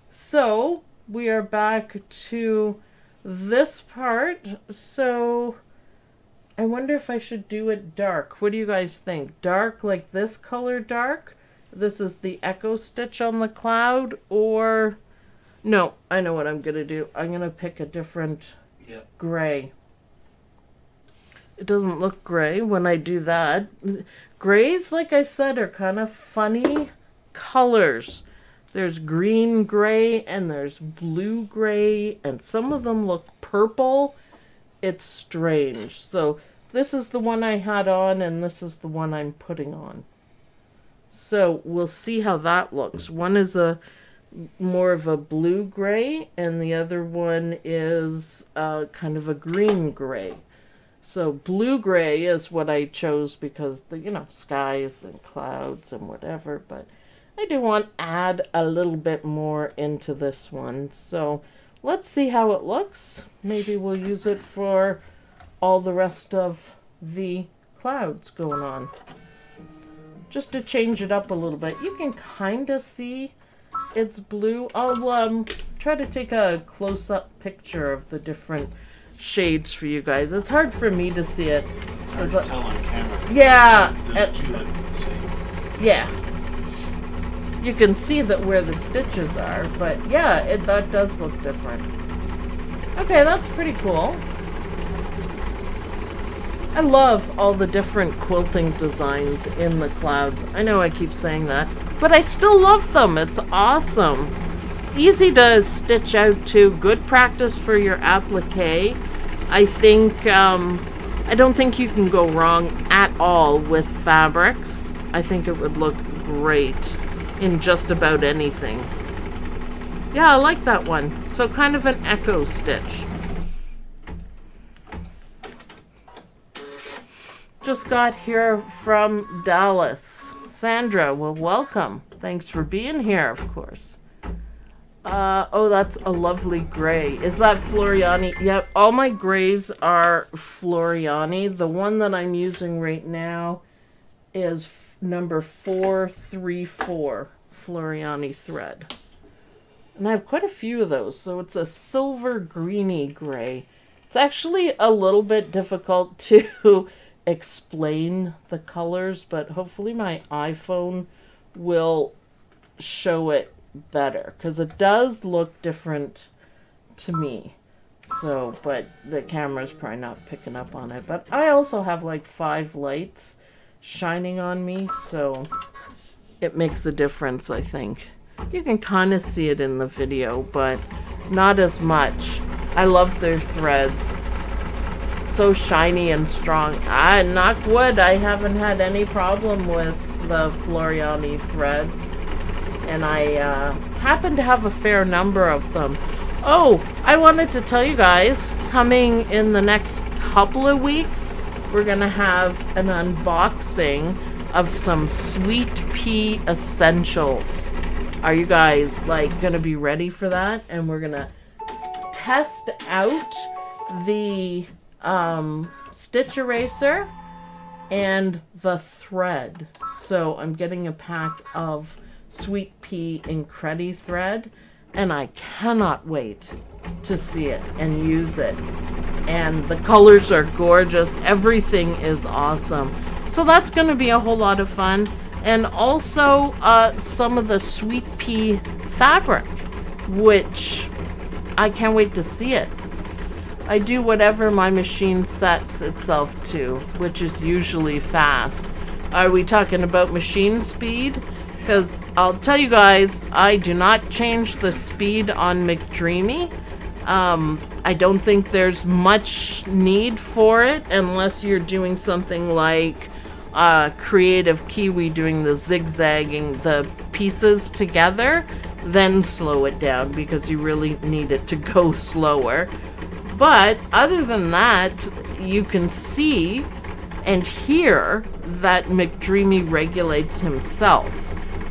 So, we are back to this part. So, I wonder if I should do it dark. What do you guys think? Dark, like this color dark? This is the echo stitch on the cloud, or... No, I know what I'm going to do. I'm going to pick a different gray. It doesn't look gray when I do that. Grays, like I said, are kind of funny colors. There's green gray and there's blue gray, and some of them look purple. It's strange. So this is the one I had on, and this is the one I'm putting on. So we'll see how that looks. One is a more of a blue gray, and the other one is kind of a green gray. So blue gray is what I chose because the, you know, skies and clouds and whatever, but I do want to add a little bit more into this one. So let's see how it looks. Maybe we'll use it for all the rest of the clouds going on. Just to change it up a little bit. You can kind of see it's blue. I'll try to take a close-up picture of the different shades for you guys. It's hard for me to see it. It's hard to tell on camera. Yeah. Those two look the same. Yeah. You can see that where the stitches are, but yeah, that does look different. Okay, that's pretty cool. I love all the different quilting designs in the clouds. I know I keep saying that, but I still love them. It's awesome. Easy to stitch out too. Good practice for your applique. I think, I don't think you can go wrong at all with fabrics. I think it would look great in just about anything. Yeah, I like that one. So kind of an echo stitch. Just got here from Dallas. Sandra, well, welcome. Thanks for being here, of course. Oh, that's a lovely gray. Is that Floriani? Yep, all my grays are Floriani. The one that I'm using right now is number 434 Floriani thread. And I have quite a few of those, so it's a silver greeny gray. It's actually a little bit difficult to explain the colors, but hopefully my iPhone will show it better, because it does look different to me. So, but the camera's probably not picking up on it. But I also have like 5 lights shining on me, so it makes a difference, I think. You can kind of see it in the video, but not as much. I love their threads. So shiny and strong. Knock wood, I haven't had any problem with the Floriani threads. And I happen to have a fair number of them. Oh, I wanted to tell you guys, coming in the next couple of weeks, we're going to have an unboxing of some Sweet Pea essentials. Are you guys like going to be ready for that? And we're going to test out the stitch eraser and the thread. So I'm getting a pack of Sweet Pea Incredi thread, and I cannot wait to see it and use it. And the colors are gorgeous. Everything is awesome. So that's going to be a whole lot of fun. And also some of the Sweet Pea fabric, which I can't wait to see it. I do whatever my machine sets itself to, which is usually fast. Are we talking about machine speed? Because I'll tell you guys, I do not change the speed on McDreamy. I don't think there's much need for it unless you're doing something like Creative Kiwi, doing the zigzagging the pieces together, then slow it down because you really need it to go slower. But other than that, you can see and hear that McDreamy regulates himself.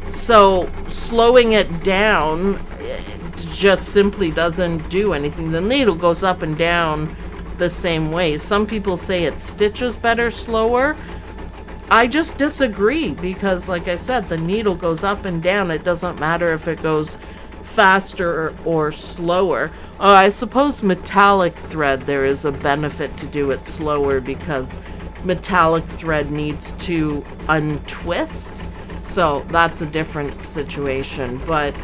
So slowing it down just simply doesn't do anything. The needle goes up and down the same way. Some people say it stitches better slower. I just disagree because, like I said, the needle goes up and down. It doesn't matter if it goes faster or slower. I suppose metallic thread, there is a benefit to do it slower because metallic thread needs to untwist. So that's a different situation. But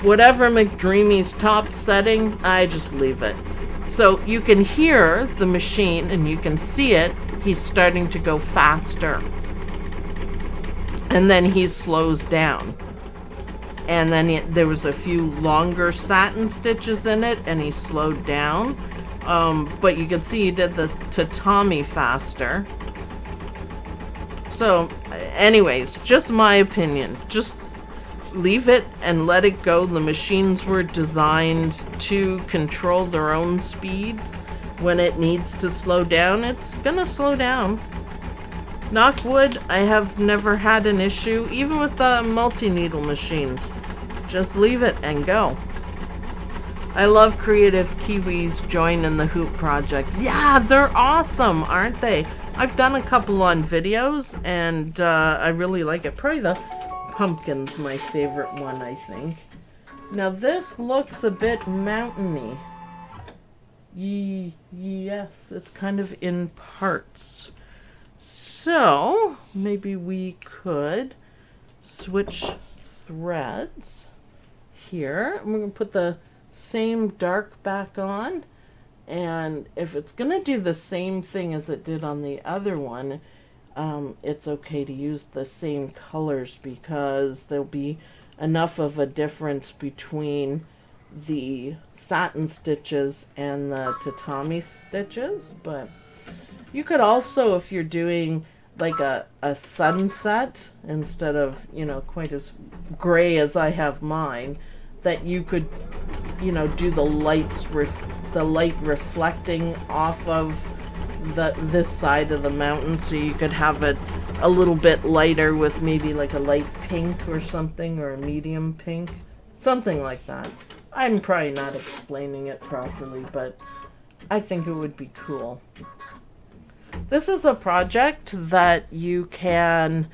whatever McDreamy's top setting, I just leave it. So you can hear the machine and you can see it. He's starting to go faster. And then he slows down. And then there was a few longer satin stitches in it and he slowed down. But you can see he did the tatami faster. So anyways, just my opinion. Just leave it and let it go. The machines were designed to control their own speeds. When it needs to slow down, it's gonna slow down. Knock wood, I have never had an issue, even with the multi-needle machines. Just leave it and go. I love creative Kiwis joining the hoop projects. Yeah, they're awesome, aren't they? I've done a couple on videos and I really like it. Probably the pumpkin's my favorite one, I think. Now this looks a bit mountainy. Yes, it's kind of in parts. So maybe we could switch threads here. I'm going to put the same dark back on, and if it's going to do the same thing as it did on the other one, it's okay to use the same colors because there'll be enough of a difference between the satin stitches and the tatami stitches. But you could also, if you're doing like a sunset instead of, you know, quite as gray as I have mine, that you could, you know, do the lights the light reflecting off of this side of the mountain, so you could have it a little bit lighter with maybe like a light pink or something, or a medium pink, something like that. I'm probably not explaining it properly, but I think it would be cool. This is a project that you can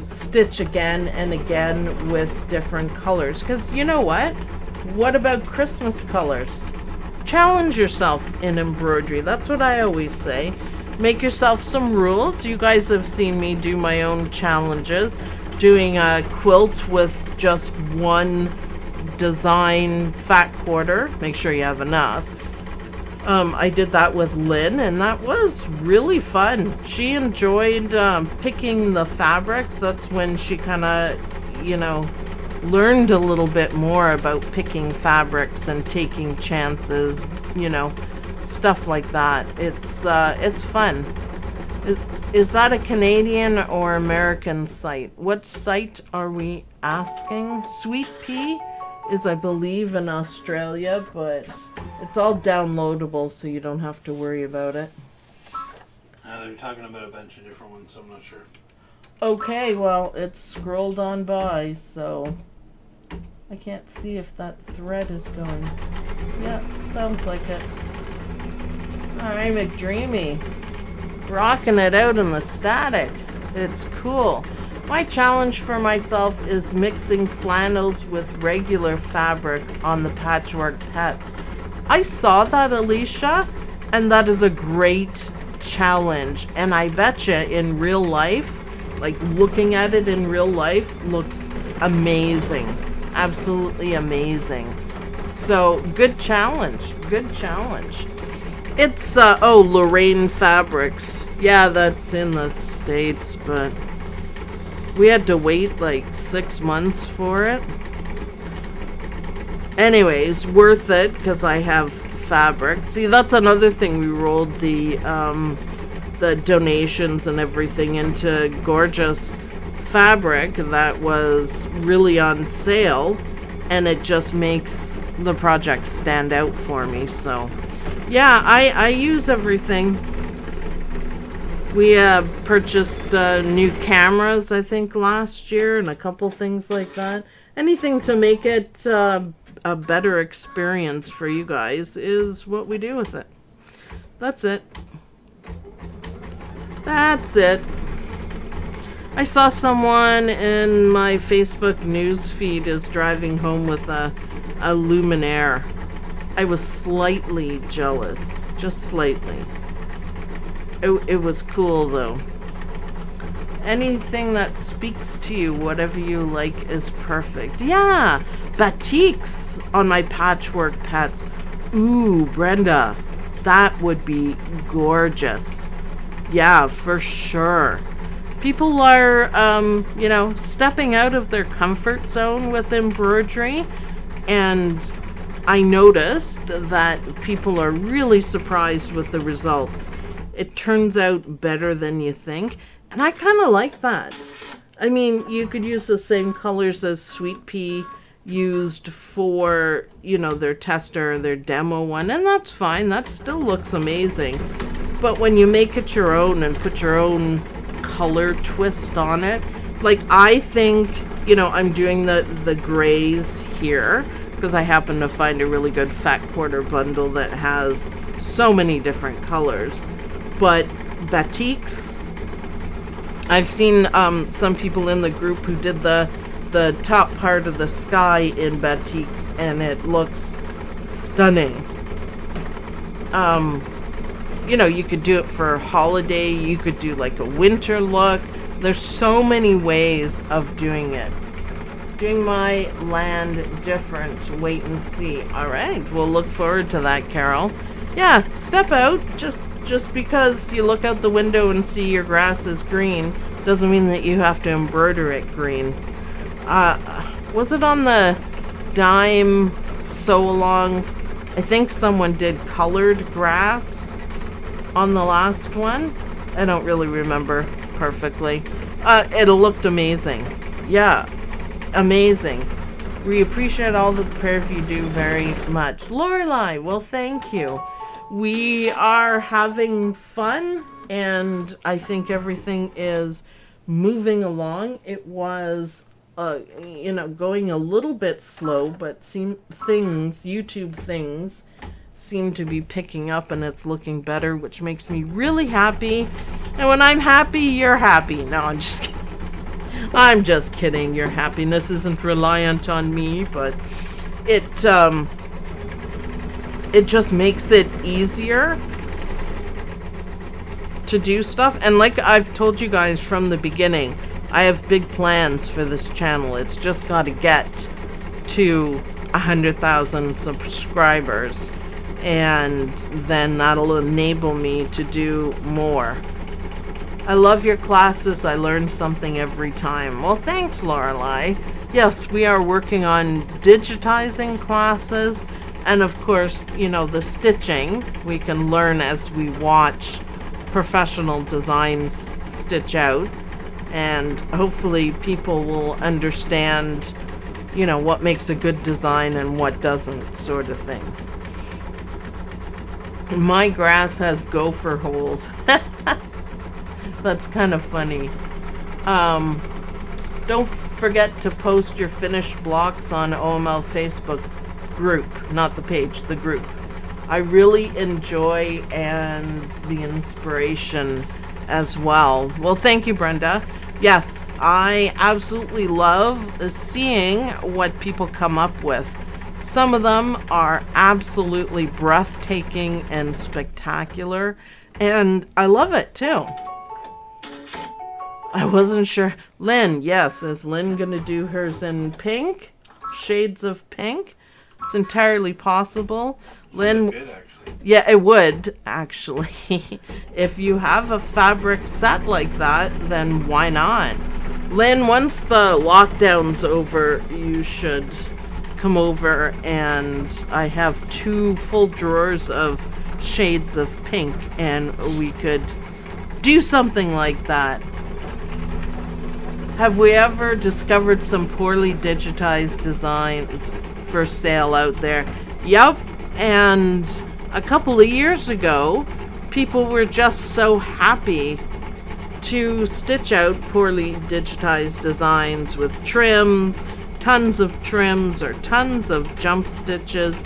stitch again and again with different colors, because you know what about Christmas colors? Challenge yourself in embroidery. That's what I always say. Make yourself some rules. You guys have seen me do my own challenges, doing a quilt with just one design fat quarter. Make sure you have enough. I did that with Lynn, and that was really fun. She enjoyed picking the fabrics. That's when she kind of, you know, learned a little bit more about picking fabrics and taking chances, you know, stuff like that. It's fun. Is that a Canadian or American site? What site are we asking? Sweet Pea is, I believe, in Australia, but it's all downloadable, so you don't have to worry about it. They're talking about a bunch of different ones, so I'm not sure. Okay, well, it's scrolled on by, so I can't see if that thread is going. Yeah, sounds like it. Alright, McDreamy. Rocking it out in the static. It's cool. My challenge for myself is mixing flannels with regular fabric on the patchwork pets. I saw that, Alicia, and that is a great challenge. And I bet you in real life, like looking at it in real life, looks amazing. Absolutely amazing. So, good challenge. Good challenge. It's, oh, Lorraine Fabrics. Yeah, that's in the States, but we had to wait like 6 months for it. Anyways, worth it because I have fabric. See, that's another thing. We rolled the donations and everything into gorgeous fabric that was really on sale, and it just makes the project stand out for me. So yeah, I use everything. We purchased new cameras, I think, last year, and a couple things like that. Anything to make it a better experience for you guys is what we do with it. That's it. That's it. I saw someone in my Facebook news feed is driving home with a luminaire. I was slightly jealous, just slightly. It was cool though. Anything that speaks to you, whatever you like, is perfect. Yeah, batiks on my patchwork pets. Ooh, Brenda, That would be gorgeous. Yeah, for sure. People are, you know, stepping out of their comfort zone with embroidery, and I noticed that people are really surprised with the results. It turns out better than you think, and I kind of like that. I mean, you could use the same colors as Sweet Pea used for, you know, their tester, their demo one, and that's fine. That still looks amazing. But when you make it your own and put your own color twist on it, like I think, you know, I'm doing the grays here because I happen to find a really good fat quarter bundle that has so many different colors. But batiks, I've seen some people in the group who did the top part of the sky in batiks, and it looks stunning. You know, you could do it for holiday, you could do like a winter look. There's so many ways of doing it. Doing my land different, wait and see. All right, we'll look forward to that, Carol. Yeah, step out. Just because you look out the window and see your grass is green doesn't mean that you have to embroider it green. Was it on the dime sew along? I think someone did colored grass on the last one. I don't really remember perfectly. It looked amazing. Yeah, amazing. We appreciate all the prayer you do very much. Lorelei, well, thank you. We are having fun, and I think everything is moving along. It was, you know, going a little bit slow, but YouTube things seem to be picking up, and it's looking better, which makes me really happy. And when I'm happy, you're happy. No, I'm just kidding. I'm just kidding. Your happiness isn't reliant on me, but it just makes it easier to do stuff. And like I've told you guys from the beginning, I have big plans for this channel. It's just got to get to 100,000 subscribers, and then that'll enable me to do more. I love your classes. I learn something every time. Well, thanks, Lorelei. Yes, we are working on digitizing classes, and of course, you know, the stitching we can learn as we watch professional designs stitch out, and hopefully people will understand, you know, what makes a good design and what doesn't, sort of thing. My grass has gopher holes. That's kind of funny. Don't forget to post your finished blocks on OML Facebook group, not the page, the group. I really enjoy and the inspiration as well. Well, thank you, Brenda. Yes, I absolutely love seeing what people come up with. Some of them are absolutely breathtaking and spectacular, and I love it too. I wasn't sure. Lynn, yes, is Lynn gonna do hers in pink? Shades of pink? It's entirely possible. Lynn, good, actually. Yeah, it would actually. If you have a fabric set like that, then why not? Lynn, once the lockdown's over, you should come over, and I have 2 full drawers of shades of pink, and we could do something like that. Have we ever discovered some poorly digitized designs for sale out there? Yep, and a couple of years ago, people were just so happy to stitch out poorly digitized designs with trims, tons of trims or tons of jump stitches,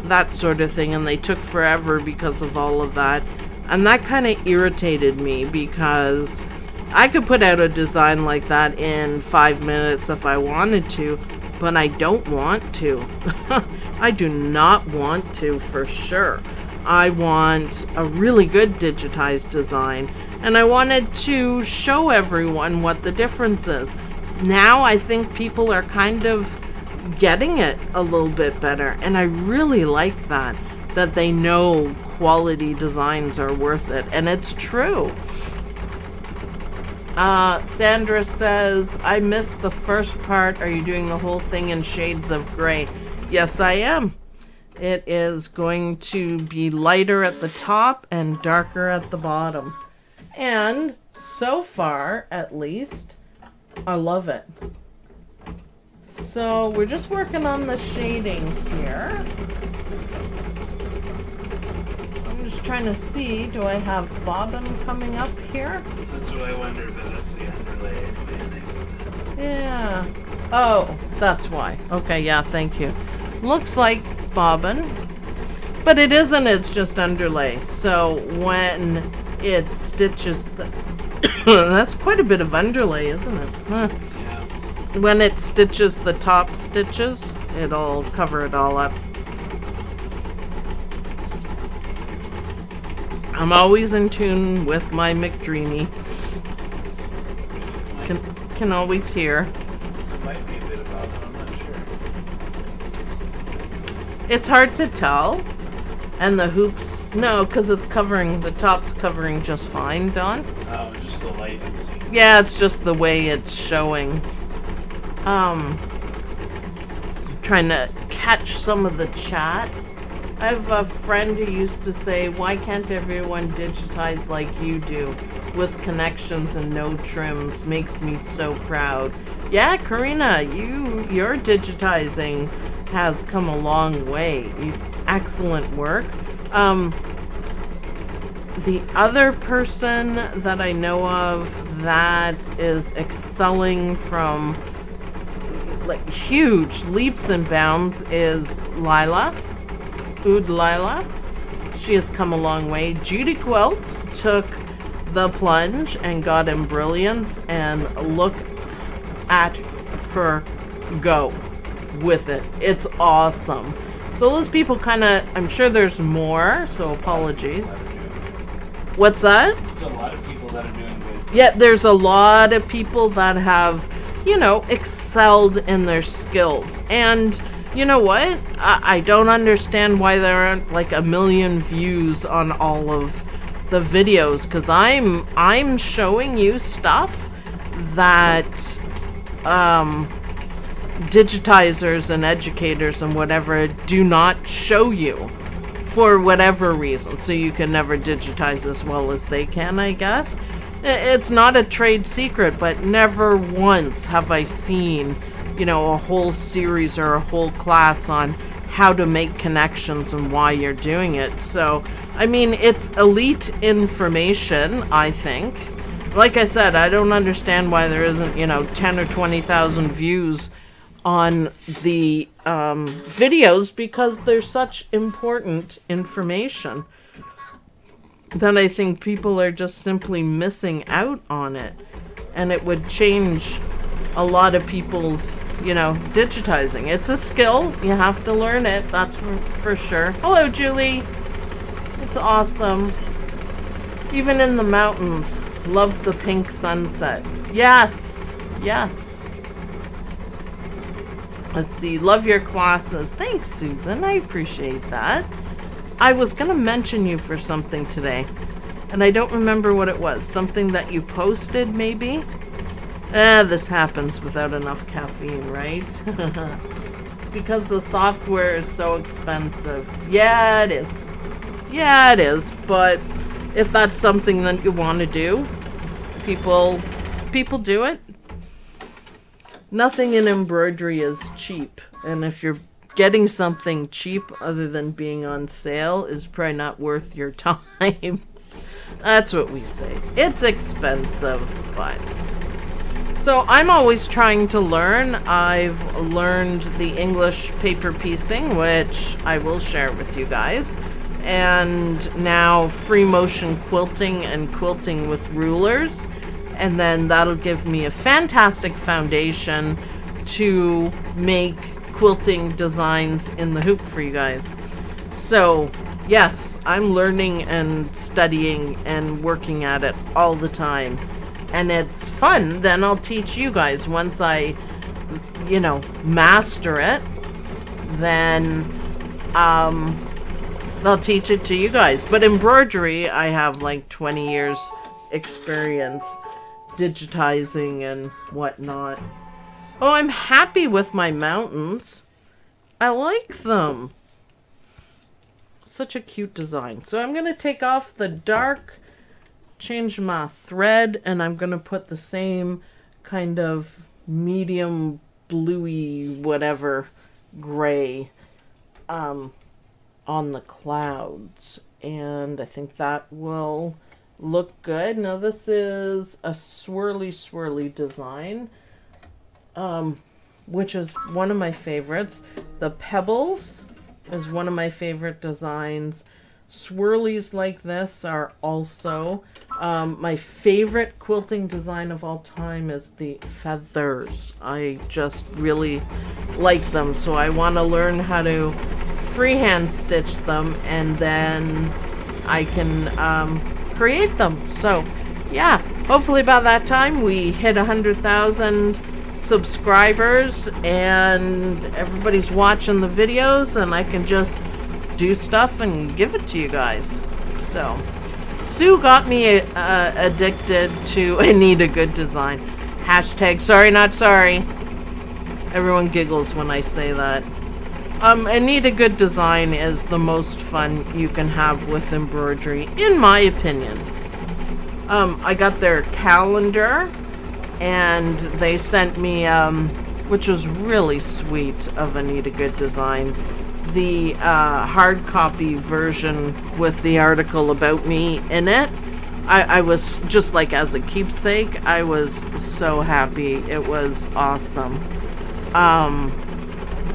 that sort of thing, and they took forever because of all of that. And that kind of irritated me, because I could put out a design like that in 5 minutes if I wanted to, but I don't want to. I do not want to, for sure. I want a really good digitized design, and I wanted to show everyone what the difference is. Now I think people are kind of getting it a little bit better, and I really like that they know quality designs are worth it. And it's true. Sandra says, I missed the first part. Are you doing the whole thing in shades of gray? Yes, I am. It is going to be lighter at the top and darker at the bottom. And so far, at least, I love it. So we're just working on the shading here. I'm just trying to see, do I have bobbin coming up here? That's what I wonder if that's the underlay. Yeah. Oh, that's why. Okay, yeah, thank you. Looks like bobbin, but it isn't, it's just underlay. So when it stitches the that's quite a bit of underlay, isn't it? Huh. Yeah. When it stitches the top stitches, it'll cover it all up. I'm always in tune with my McDreamy. Can always hear. There might be a bit of bobbin, I'm not sure. It's hard to tell. And the hoops, no, because it's covering, the top's covering just fine, Dawn. Oh, just the light. Yeah, it's just the way it's showing. Trying to catch some of the chat. I have a friend who used to say, why can't everyone digitize like you do? With connections and no trims. Makes me so proud. Yeah, Karina, your digitizing has come a long way. Excellent work. The other person that I know of that is excelling from like huge leaps and bounds is Lila. Oud Lila. She has come a long way. Judy Quilt took the plunge and got in brilliance, and look at her go with it. It's awesome. So those people kind of, I'm sure there's more, so apologies. What's that? There's a lot of people that are doing good. Yeah, there's a lot of people that have, you know, excelled in their skills. And you know what? I don't understand why there aren't like 1 million views on all of the videos, because I'm showing you stuff that digitizers and educators and whatever do not show you for whatever reason. So you can never digitize as well as they can, I guess. It's not a trade secret, but never once have I seen, you know, a whole series or a whole class on how to make connections and why you're doing it. So, I mean, it's elite information, I think. Like I said, I don't understand why there isn't, you know, 10 or 20,000 views on the videos, because there's such important information that I think people are just simply missing out on it. And it would change a lot of people's, you know, digitizing. It's a skill. You have to learn it. That's for sure. Hello, Julie. It's awesome. Even in the mountains. Love the pink sunset. Yes. Yes. Let's see. Love your classes. Thanks, Susan. I appreciate that. I was going to mention you for something today, and I don't remember what it was. Something that you posted, maybe? This happens without enough caffeine, right? Because the software is so expensive. Yeah, it is. Yeah, it is. But if that's something that you want to do, people do it. Nothing in embroidery is cheap. And if you're getting something cheap other than being on sale is probably not worth your time. That's what we say. It's expensive, but... So I'm always trying to learn. I've learned the English paper piecing, which I will share with you guys. And now free motion quilting and quilting with rulers. And then that'll give me a fantastic foundation to make quilting designs in the hoop for you guys. So yes, I'm learning and studying and working at it all the time. And it's fun. Then I'll teach you guys once I, you know, master it. Then I'll teach it to you guys. But embroidery, I have like 20 years experience digitizing and whatnot. Oh, I'm happy with my mountains. I like them. Such a cute design. So I'm going to take off the dark, change my thread, and I'm going to put the same kind of medium bluey whatever gray on the clouds. And I think that will look good. Now this is a swirly design, which is one of my favorites. The pebbles is one of my favorite designs. Swirlies like this are also my favorite quilting design of all time is the feathers. I just really like them, so I want to learn how to freehand stitch them, and then I can create them. So yeah, hopefully by that time we hit 100,000 subscribers and everybody's watching the videos, and I can just do stuff and give it to you guys. So Sue got me addicted to I need a good design. Hashtag sorry not sorry. Everyone giggles when I say that. I need a good design is the most fun you can have with embroidery, in my opinion. I got their calendar, and they sent me, which was really sweet of a need a good design, the hard copy version with the article about me in it. I was just like, as a keepsake, I was so happy. It was awesome.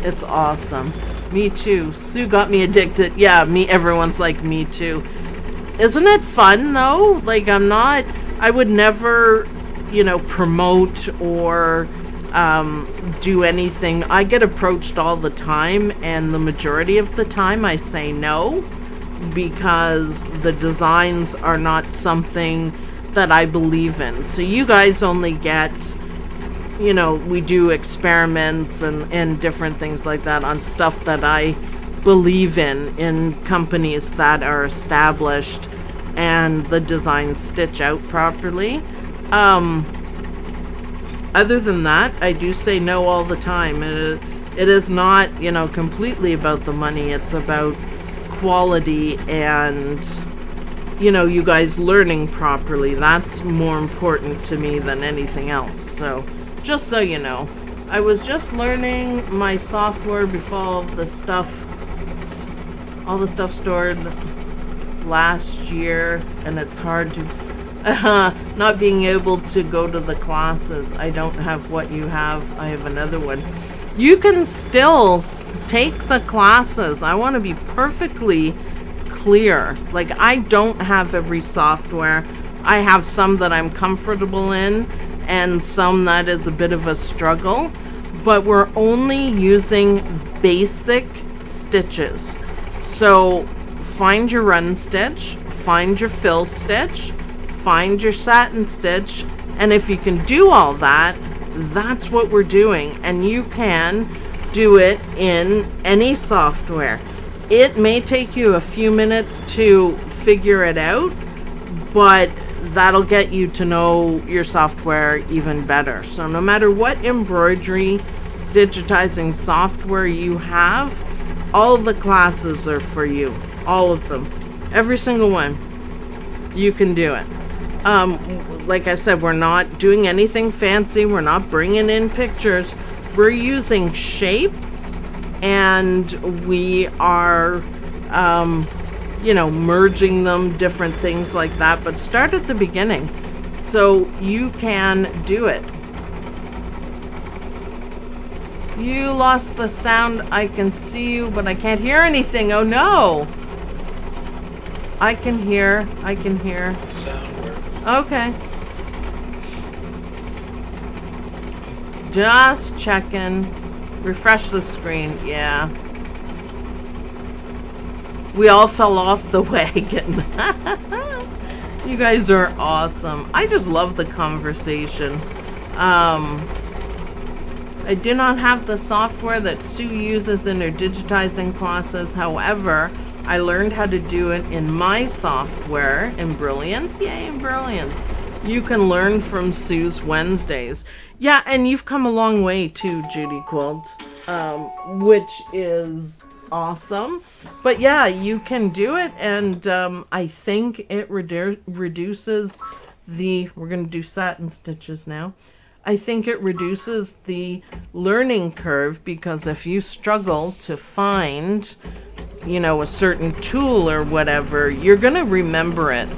It's awesome. Me too. Sue got me addicted. Yeah, everyone's like, me too. Isn't it fun though? Like, I would never, you know, promote or do anything. I get approached all the time, and the majority of the time I say no, because the designs are not something that I believe in. So you guys only get, you know, we do experiments and different things like that on stuff that I believe in companies that are established and the designs stitch out properly. Other than that, I do say no all the time. It is not, you know, completely about the money. It's about quality and, you know, you guys learning properly. That's more important to me than anything else. So just so you know, I was just learning my software before all the stuff stored last year, and it's hard to not being able to go to the classes. I don't have what you have. I have another one. You can still take the classes. I want to be perfectly clear. Like, I don't have every software. I have some that I'm comfortable in and some that is a bit of a struggle, but we're only using basic stitches. So find your run stitch, find your fill stitch, find your satin stitch, and if you can do all that, that's what we're doing. And you can do it in any software. It may take you a few minutes to figure it out, but that'll get you to know your software even better. So no matter what embroidery digitizing software you have, all the classes are for you. All of them. Every single one. You can do it. Like I said, we're not doing anything fancy. We're not bringing in pictures. We're using shapes, and we are, you know, merging them, different things like that. But start at the beginning so you can do it. You lost the sound. I can see you, but I can't hear anything. Oh no! I can hear. Sound works. Okay. Just checking. Refresh the screen. Yeah. We all fell off the wagon. You guys are awesome. I just love the conversation. I do not have the software that Sue uses in her digitizing classes. However, I learned how to do it in my software, Embrilliance. Yay, Embrilliance. You can learn from Sue's Wednesdays. Yeah, and you've come a long way too, Judy Quilt, which is awesome. But yeah, you can do it, and I think it reduces the, we're going to do satin stitches now. I think it reduces the learning curve, because if you struggle to find, you know, a certain tool or whatever, you're going to remember it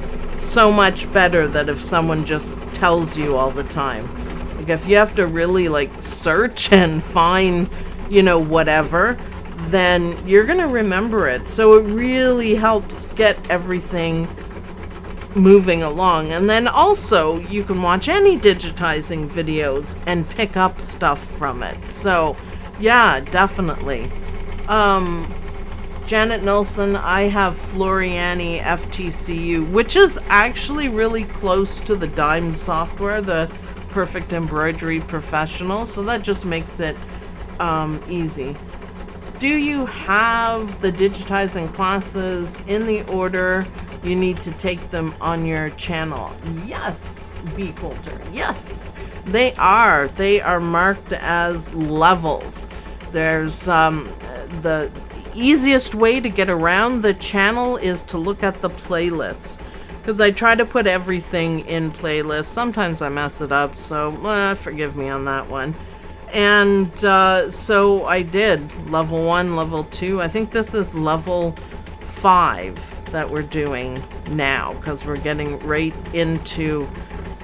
so much better than if someone just tells you all the time. Like if you have to really like search and find, you know, whatever, then you're going to remember it. So it really helps get everything moving along. And then also you can watch any digitizing videos and pick up stuff from it. So yeah, definitely. Janet Nilsson, I have Floriani FTCU, which is actually really close to the Dime software, the Perfect Embroidery Professional, so that just makes it easy. Do you have the digitizing classes in the order you need to take them on your channel? Yes, B. Coulter. Yes, they are. They are marked as levels. There's the easiest way to get around the channel is to look at the playlists, because I try to put everything in playlists. Sometimes I mess it up, so forgive me on that one. And so I did level 1, level 2. I think this is level 5 that we're doing now, because we're getting right into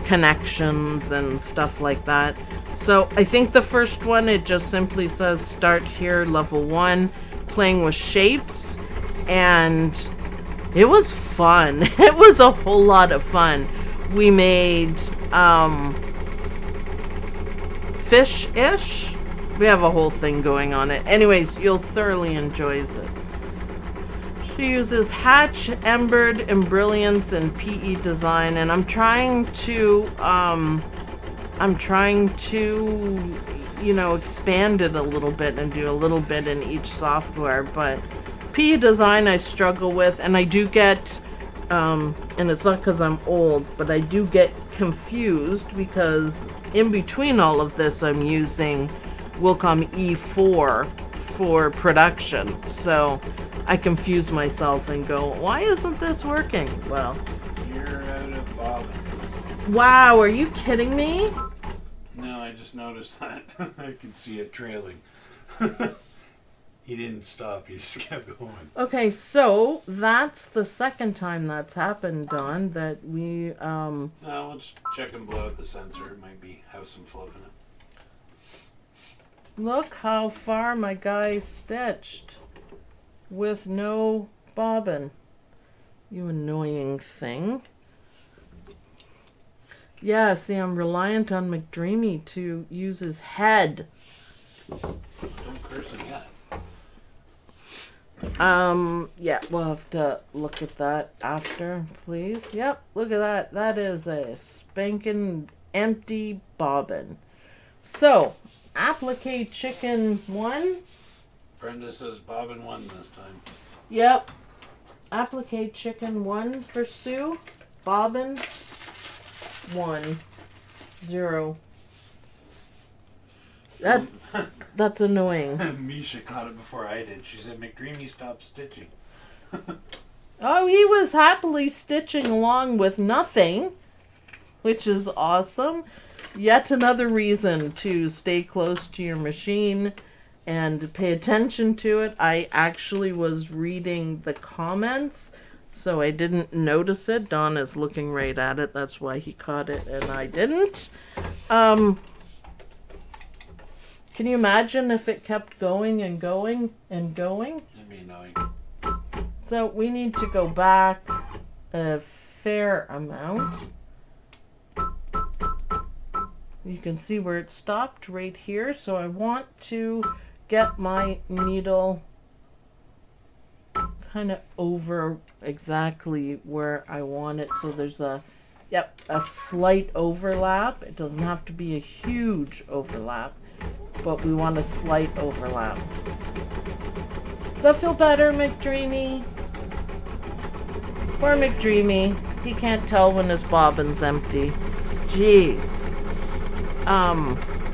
connections and stuff like that. So I think the first one, it just simply says start here, level 1, playing with shapes, and it was fun. It was a whole lot of fun. We made fish-ish. We have a whole thing going on it. Anyways, you'll thoroughly enjoy it. She uses Hatch, Embered, Embrilliance, and PE Design, and I'm trying to you know, expand it a little bit and do a little bit in each software. But PE Design I struggle with, and I do get and it's not because I'm old, but I do get confused, because in between all of this I'm using Wilcom E4 for production, so I confuse myself and go, why isn't this working? Well, You're out of bobbin. Wow, are you kidding me? No, I just noticed that. I can see it trailing. He didn't stop, he just kept going. Okay, so that's the second time that's happened, Don, that we No, we'll just check and blow out the sensor. It might have some float in it. Look how far my guy stitched with no bobbin. You annoying thing. Yeah, see, I'm reliant on McDreamy to use his head. Don't curse him yet. Yeah, we'll have to look at that after, please. Yep, look at that. That is a spanking empty bobbin. So, applique chicken 1. Brenda says bobbin 1 this time. Yep. Applique chicken 1 for Sue. Bobbin 1. 0. That's annoying. Misha caught it before I did. She said, McDreamy stopped stitching. Oh, he was happily stitching along with nothing, which is awesome. Yet another reason to stay close to your machine and pay attention to it. I actually was reading the comments, so I didn't notice it. Don is looking right at it. That's why he caught it and I didn't. Can you imagine if it kept going and going and going? That'd be annoying. So we need to go back a fair amount. You can see where it stopped right here. So I want to get my needle kind of over exactly where I want it. So there's a slight overlap. It doesn't have to be a huge overlap, but we want a slight overlap. Does that feel better, McDreamy? Poor McDreamy. He can't tell when his bobbin's empty. Jeez.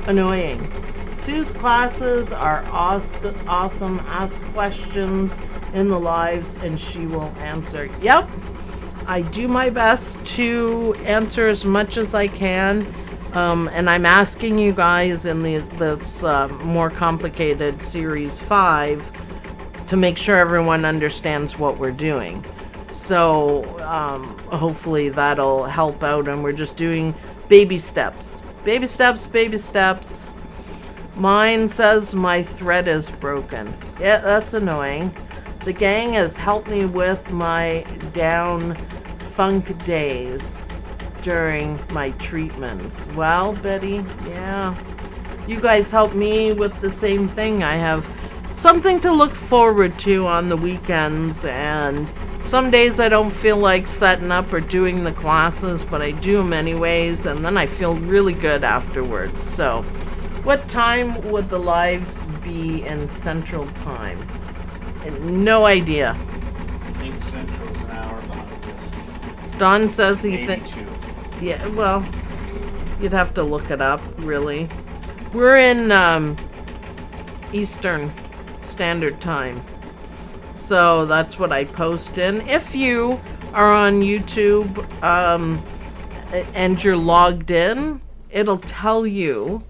Annoying. Sue's classes are awesome. Ask questions in the lives and she will answer. Yep. I do my best to answer as much as I can. And I'm asking you guys in this more complicated Series 5 to make sure everyone understands what we're doing. So hopefully that'll help out, and we're just doing baby steps. Baby steps, baby steps. Mine says my thread is broken. Yeah, that's annoying. The gang has helped me with my down funk days during my treatments. Well, Betty, yeah. You guys help me with the same thing. I have something to look forward to on the weekends, and some days I don't feel like setting up or doing the classes, but I do them anyways, and then I feel really good afterwards. So, what time would the lives be in Central Time? No idea. I think Central's an hour behind us. Don says he thinks... 82. Yeah, well, you'd have to look it up, really. We're in Eastern Standard Time. So that's what I post in. If you are on YouTube and you're logged in, it'll tell you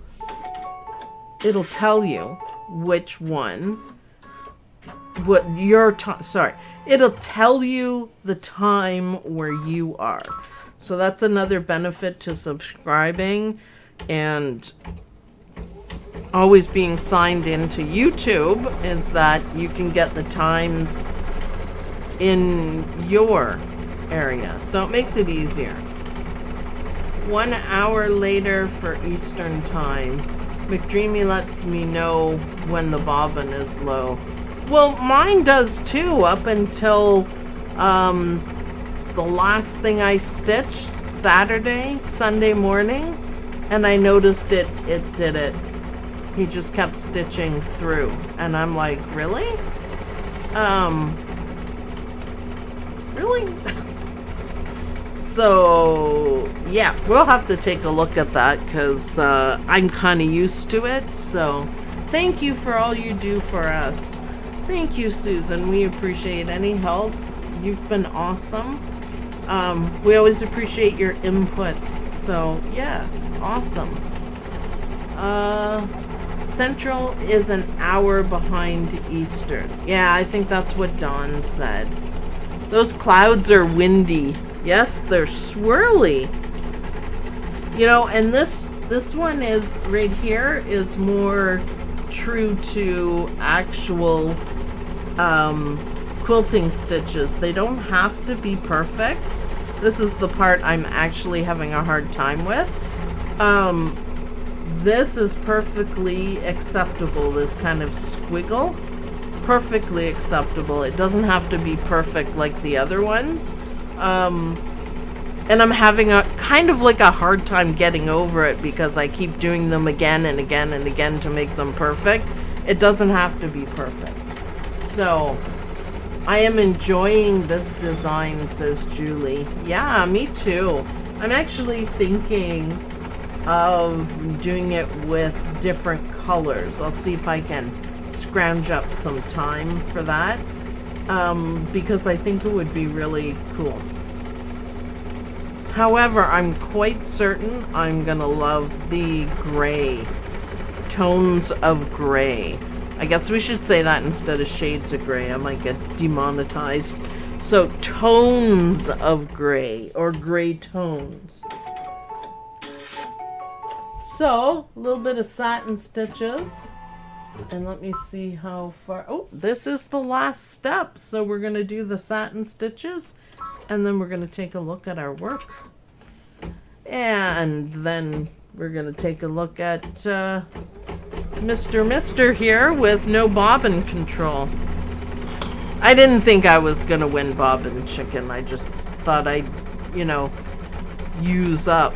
which one, what your time, sorry, it'll tell you the time where you are. So that's another benefit to subscribing and always being signed into YouTube, is that you can get the times in your area. So it makes it easier. 1 hour later for Eastern Time. McDreamy lets me know when the bobbin is low. Well, mine does too, up until the last thing I stitched, Sunday morning, and I noticed it did it. He just kept stitching through, and I'm like, really? Really? So, yeah, we'll have to take a look at that, because I'm kind of used to it. So, thank you for all you do for us. Thank you, Susan. We appreciate any help. You've been awesome. We always appreciate your input. So, yeah, awesome. Central is an hour behind Eastern. Yeah, I think that's what Dawn said. Those clouds are windy. Yes, they're swirly. You know, and this one is right here is more true to actual quilting stitches. They don't have to be perfect. This is the part I'm actually having a hard time with. This is perfectly acceptable, this kind of squiggle. Perfectly acceptable. It doesn't have to be perfect like the other ones. And I'm having a kind of like a hard time getting over it, because I keep doing them again and again and again to make them perfect. It doesn't have to be perfect. So, I am enjoying this design, says Julie. Yeah, me too. I'm actually thinking of doing it with different colors. I'll see if I can scrounge up some time for that, because I think it would be really cool. However, I'm quite certain I'm gonna love the gray, tones of gray. I guess we should say that instead of shades of gray. I might get demonetized. So tones of gray, or gray tones. So, a little bit of satin stitches. And let me see how far. Oh, this is the last step. So we're going to do the satin stitches, and then we're going to take a look at our work. And then we're going to take a look at Mr. here with no bobbin control. I didn't think I was going to win bobbin chicken. I just thought I'd, you know, use up.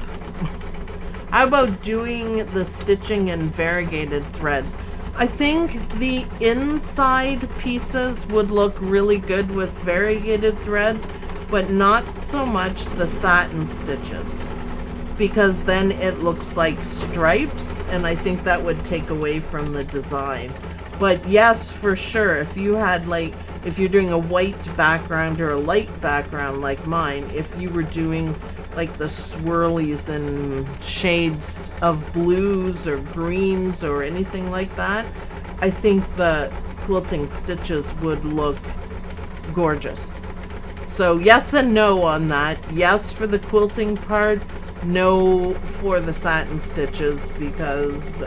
How about doing the stitching in variegated threads? I think the inside pieces would look really good with variegated threads. but not so much the satin stitches, because then it looks like stripes, and I think that would take away from the design. But yes, for sure, if you had like, if you're doing a white background or a light background like mine, if you were doing like the swirlies and shades of blues or greens or anything like that, I think the quilting stitches would look gorgeous. So yes and no on that. Yes for the quilting part, no for the satin stitches, because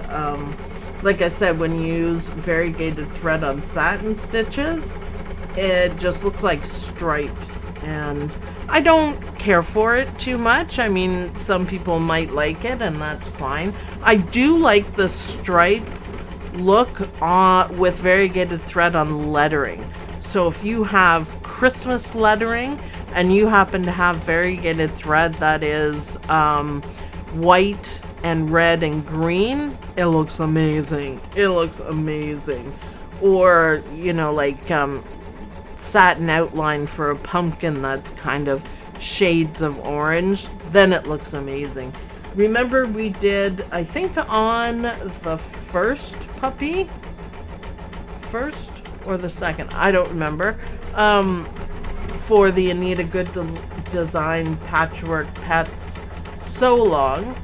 like I said, when you use variegated thread on satin stitches, it just looks like stripes, and I don't care for it too much. I mean, some people might like it, and that's fine. I do like the stripe look with variegated thread on lettering. So if you have Christmas lettering and you happen to have variegated thread that is white and red and green, it looks amazing. It looks amazing. Or, you know, like satin outline for a pumpkin that's kind of shades of orange, then it looks amazing. Remember we did, I think on the first puppy, first or the second, I don't remember, for the Anita Good Design Patchwork Pets So Long,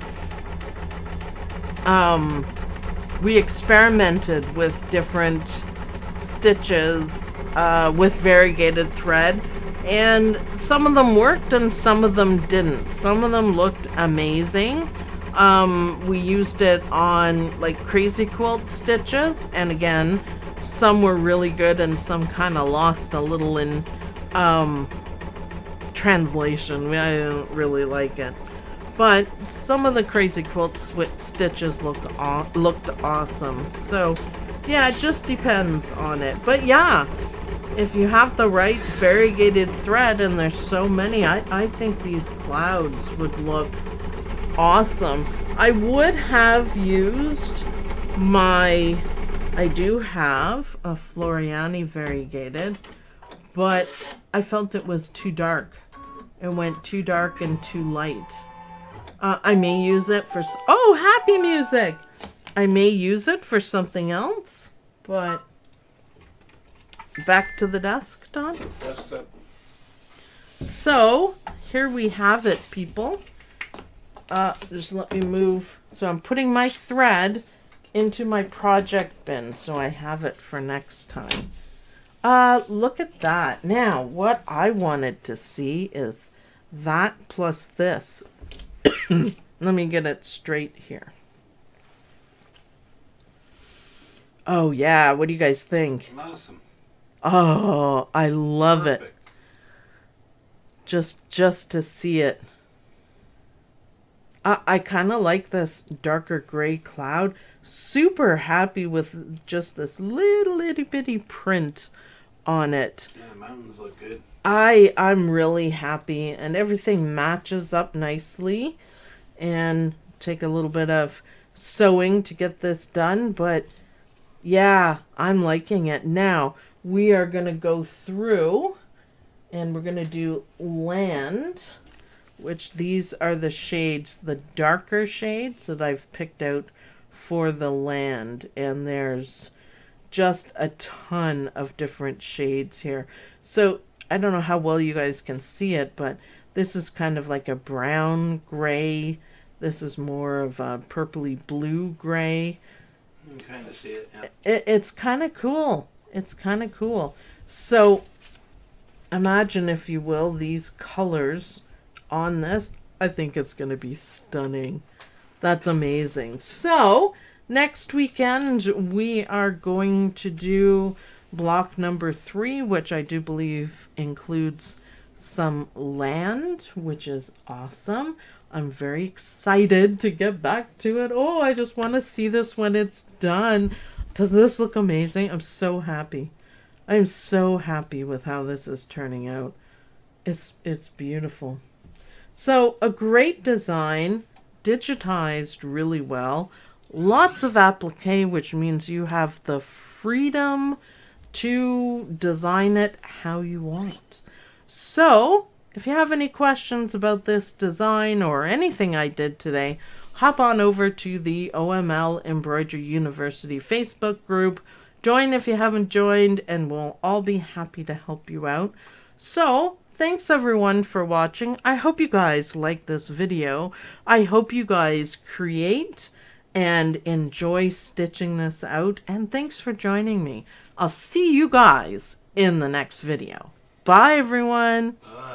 we experimented with different stitches with variegated thread, and some of them worked and some of them didn't. Some of them looked amazing. We used it on like crazy quilt stitches, and again, some were really good and some kind of lost a little in translation. I don't really like it. But some of the crazy quilt stitches looked awesome. So yeah, it just depends on it. But yeah, if you have the right variegated thread, and there's so many, I think these clouds would look awesome. I would have used my, I do have a Floriani variegated, but I felt it was too dark. It went too dark and too light. I may use it for, oh, happy music! I may use it for something else, but back to the desk, Don. That's it. So, here we have it, people. Just let me move. So I'm putting my thread into my project bin, so I have it for next time. Look at that. Now, what I wanted to see is that plus this. Let me get it straight here. Oh yeah, what do you guys think? Awesome. Oh, I love Perfect. it. Just to see it. I kind of like this darker gray cloud. Super happy with just this little itty bitty print on it. Yeah, the mountains look good. I'm really happy, and everything matches up nicely. And take a little bit of sewing to get this done, but yeah, I'm liking it. Now we are going to go through and we're going to do land, which these are the shades, the darker shades that I've picked out for the land, and there's just a ton of different shades here. So I don't know how well you guys can see it, but this is kind of like a brown gray. This is more of a purpley blue gray. You can kind of see it, yeah. It's kind of cool. It's kind of cool. So imagine, if you will, these colors on this. I think it's going to be stunning. That's amazing. So next weekend we are going to do block number 3, which I do believe includes some land, which is awesome. I'm very excited to get back to it. Oh, I just want to see this when it's done. Does this look amazing? I'm so happy. I'm so happy with how this is turning out. It's beautiful. So a great design, digitized really well. Lots of applique, which means you have the freedom to design it how you want. So If you have any questions about this design or anything I did today, hop on over to the OML Embroidery University Facebook group. Join if you haven't joined, and we'll all be happy to help you out. So, thanks everyone for watching. I hope you guys like this video. I hope you guys create and enjoy stitching this out. And thanks for joining me. I'll see you guys in the next video. Bye, everyone. Bye.